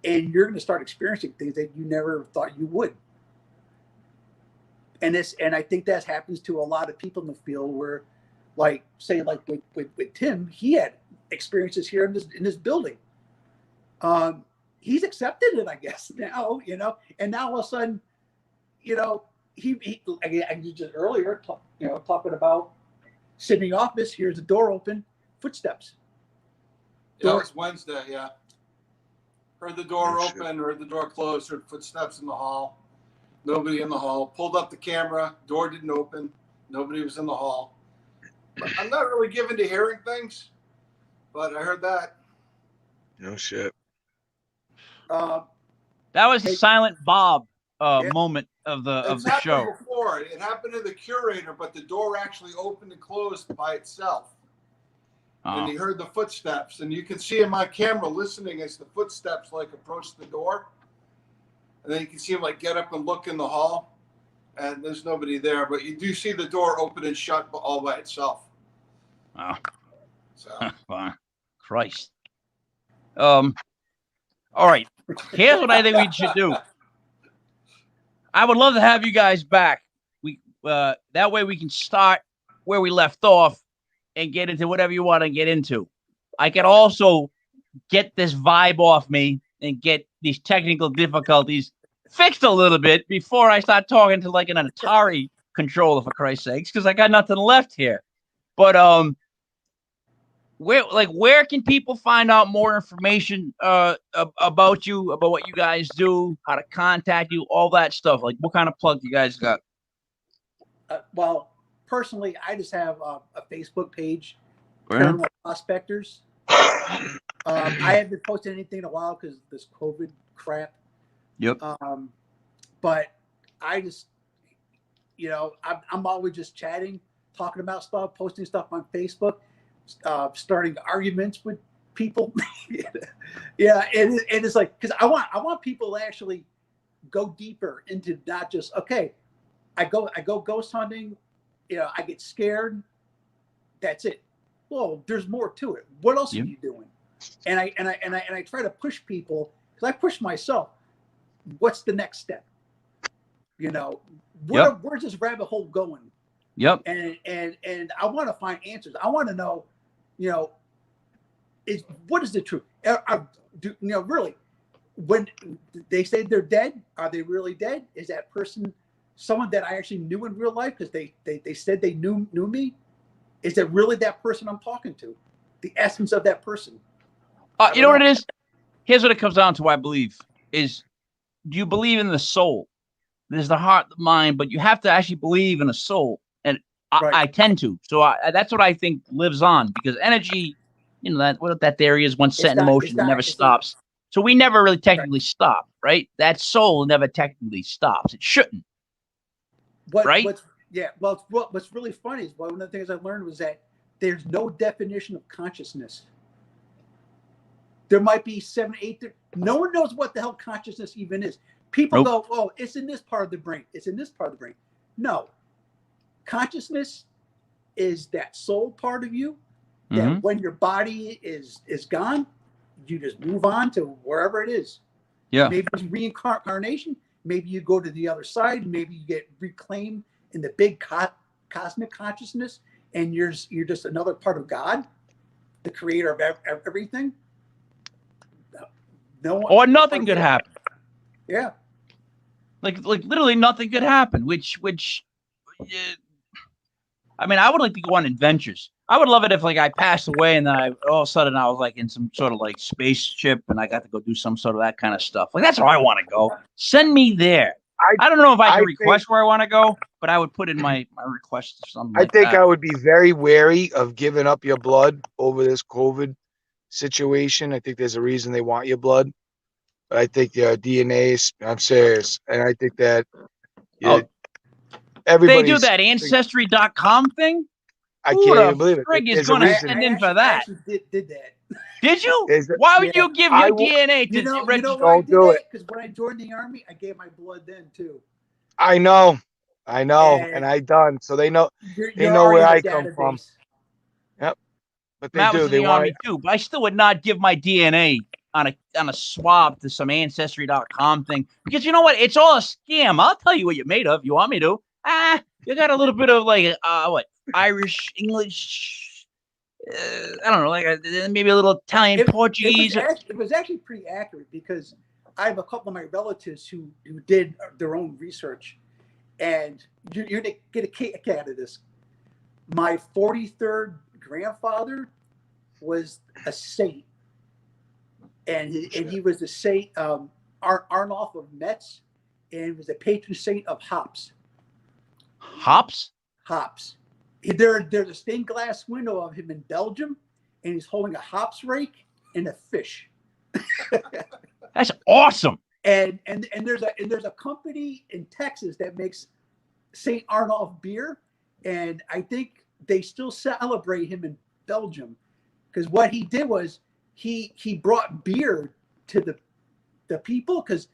and you're gonna start experiencing things that you never thought you would. And I think that happens to a lot of people in the field where, like with Tim, he had experiences here in this building. He's accepted it, I guess, now, and now all of a sudden, he just earlier, talking about sitting in the office, here's the door open, footsteps. That was Wednesday, yeah. Heard the door open, heard the door close, heard footsteps in the hall. Nobody in the hall. Pulled up the camera. Door didn't open. Nobody was in the hall. But I'm not really given to hearing things, but I heard that. No shit. That was a Silent Bob moment of the show. Before. It happened to the curator, but the door actually opened and closed by itself. And he heard the footsteps, and you can see in my camera listening as the footsteps approach the door. And then you can see him get up and look in the hall, and there's nobody there. But you do see the door open and shut all by itself. Wow. So. Christ. All right. Here's what I think we should do. I would love to have you guys back. That way we can start where we left off and get into whatever you want to get into. I can also get this vibe off me and get these technical difficulties fixed a little bit before I start talking to an Atari controller, for Christ's sakes, because I got nothing left here. But where can people find out more information about you, about what you guys do, how to contact you, all that stuff? What kind of plug you guys got? Well, personally, I just have a Facebook page, Paranormal Prospectors. I haven't been posting anything in a while because this COVID crap. Yep. But I just, I'm always just chatting. talking about stuff, posting stuff on Facebook, starting arguments with people. Yeah, and it's like, because I want people to actually go deeper into not just, okay, I go ghost hunting, I get scared, that's it. Well, there's more to it. What else are you doing? And I try to push people, because I push myself. What's the next step? Where's this rabbit hole going? Yep. And I want to find answers. I want to know, what is the truth? Really, when they say they're dead, are they really dead? Is that person someone that I actually knew in real life because they said they knew me? Is it really that person I'm talking to? The essence of that person? You know what it is? Here's what it comes down to, I believe, is do you believe in the soul? There's the heart, the mind, but you have to actually believe in a soul. And I tend to. So that's what I think lives on, because energy, that theory is once set in motion, it never stops. So we never really technically stop, right? That soul never technically stops. It shouldn't. Right? What's really funny is one of the things I learned was that there's no definition of consciousness. There might be 7, 8. No one knows what the hell consciousness even is. People go, oh, it's in this part of the brain. It's in this part of the brain. No. Consciousness is that soul part of you that when your body is gone, you just move on to wherever it is. Yeah. Maybe it's reincarnation. Maybe you go to the other side. Maybe you get reclaimed in the big cosmic consciousness, and you're just another part of God, the creator of everything. No one, or nothing could happen. Yeah. Like literally nothing could happen, which I mean, I would like to go on adventures. I would love it if I passed away and then all of a sudden I was in some sort of spaceship and I got to go do some sort of that kind of stuff. That's where I want to go. Send me there. I don't know if I can request where I want to go, but I would put in my request or something. I think I would be very wary of giving up your blood over this COVID situation. I think there's a reason they want your blood. But I think your DNA I'm serious. And I think that everybody. They do that Ancestry.com thing? I can't even believe it. Frig is going to send in for that. I actually did that. Did you? Why would you give your DNA to Don't do it? Because when I joined the army, I gave my blood then too. I know, and I done. So they know where I come from. Yep, but they Matt do. Was in they the want army too, but I still would not give my DNA on a swab to some Ancestry.com thing, because you know what? It's all a scam. I'll tell you what you're made of. You want me to? You got a little bit of Irish, English, I don't know, maybe a little Italian, Portuguese. It was actually pretty accurate, because I have a couple of my relatives who did their own research, and you're going to get a kick out of this. My 43rd grandfather was a saint, and he was the saint Arnulf of Metz, and he was the patron saint of hops. Hops? Hops. There's a stained glass window of him in Belgium, and he's holding a hops rake and a fish. That's awesome. And there's a company in Texas that makes St. Arnulf beer, and I think they still celebrate him in Belgium, because what he did was he brought beer to the people, because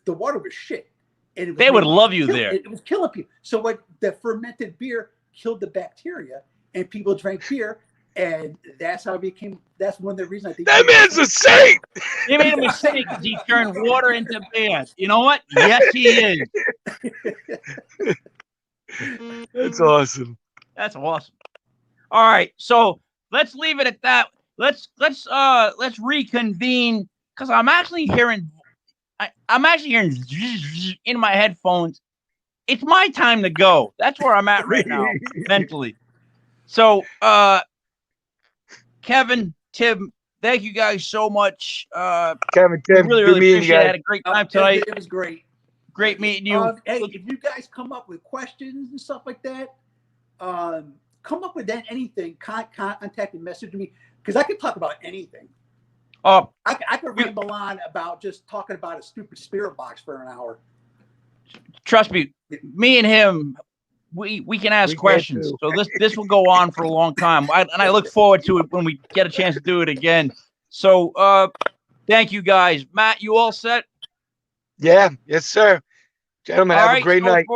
the water was shit. And they would love you there. It was killing people. So what the fermented beer killed the bacteria, and people drank beer, and that's one of the reasons I think that man's a saint. He made a mistake because he turned water into beer. You know what? Yes, he is. That's awesome. That's awesome. All right, so let's leave it at that. Let's reconvene, because I'm actually hearing in my headphones. It's my time to go. That's where I'm at right now, mentally. So, Kevin, Tim, thank you guys so much. Kevin, Tim, really appreciate it. I had a great time tonight. It was great. Great meeting you. Hey, if you guys come up with questions and stuff like that, come up with anything, contact and message me, because I can talk about anything. I could ramble on about just talking about a stupid spirit box for an hour. Trust me, me and him we can ask We can questions. too. So this will go on for a long time. I look forward to it when we get a chance to do it again. So thank you guys. Matt, you all set? Yeah, yes, sir. Gentlemen, All have a right. great night.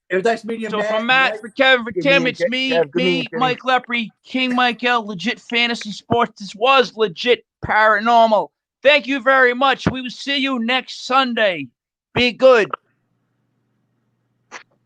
It was nice meeting you, So Matt. from Matt, Mike. for Kevin, for Good Tim, meeting it's you, me, Kev. Good meeting you. Mike Lepre, King Michael, Legit Fantasy Sports. This was Legit Paranormal. Thank you very much. We will see you next Sunday. Be good.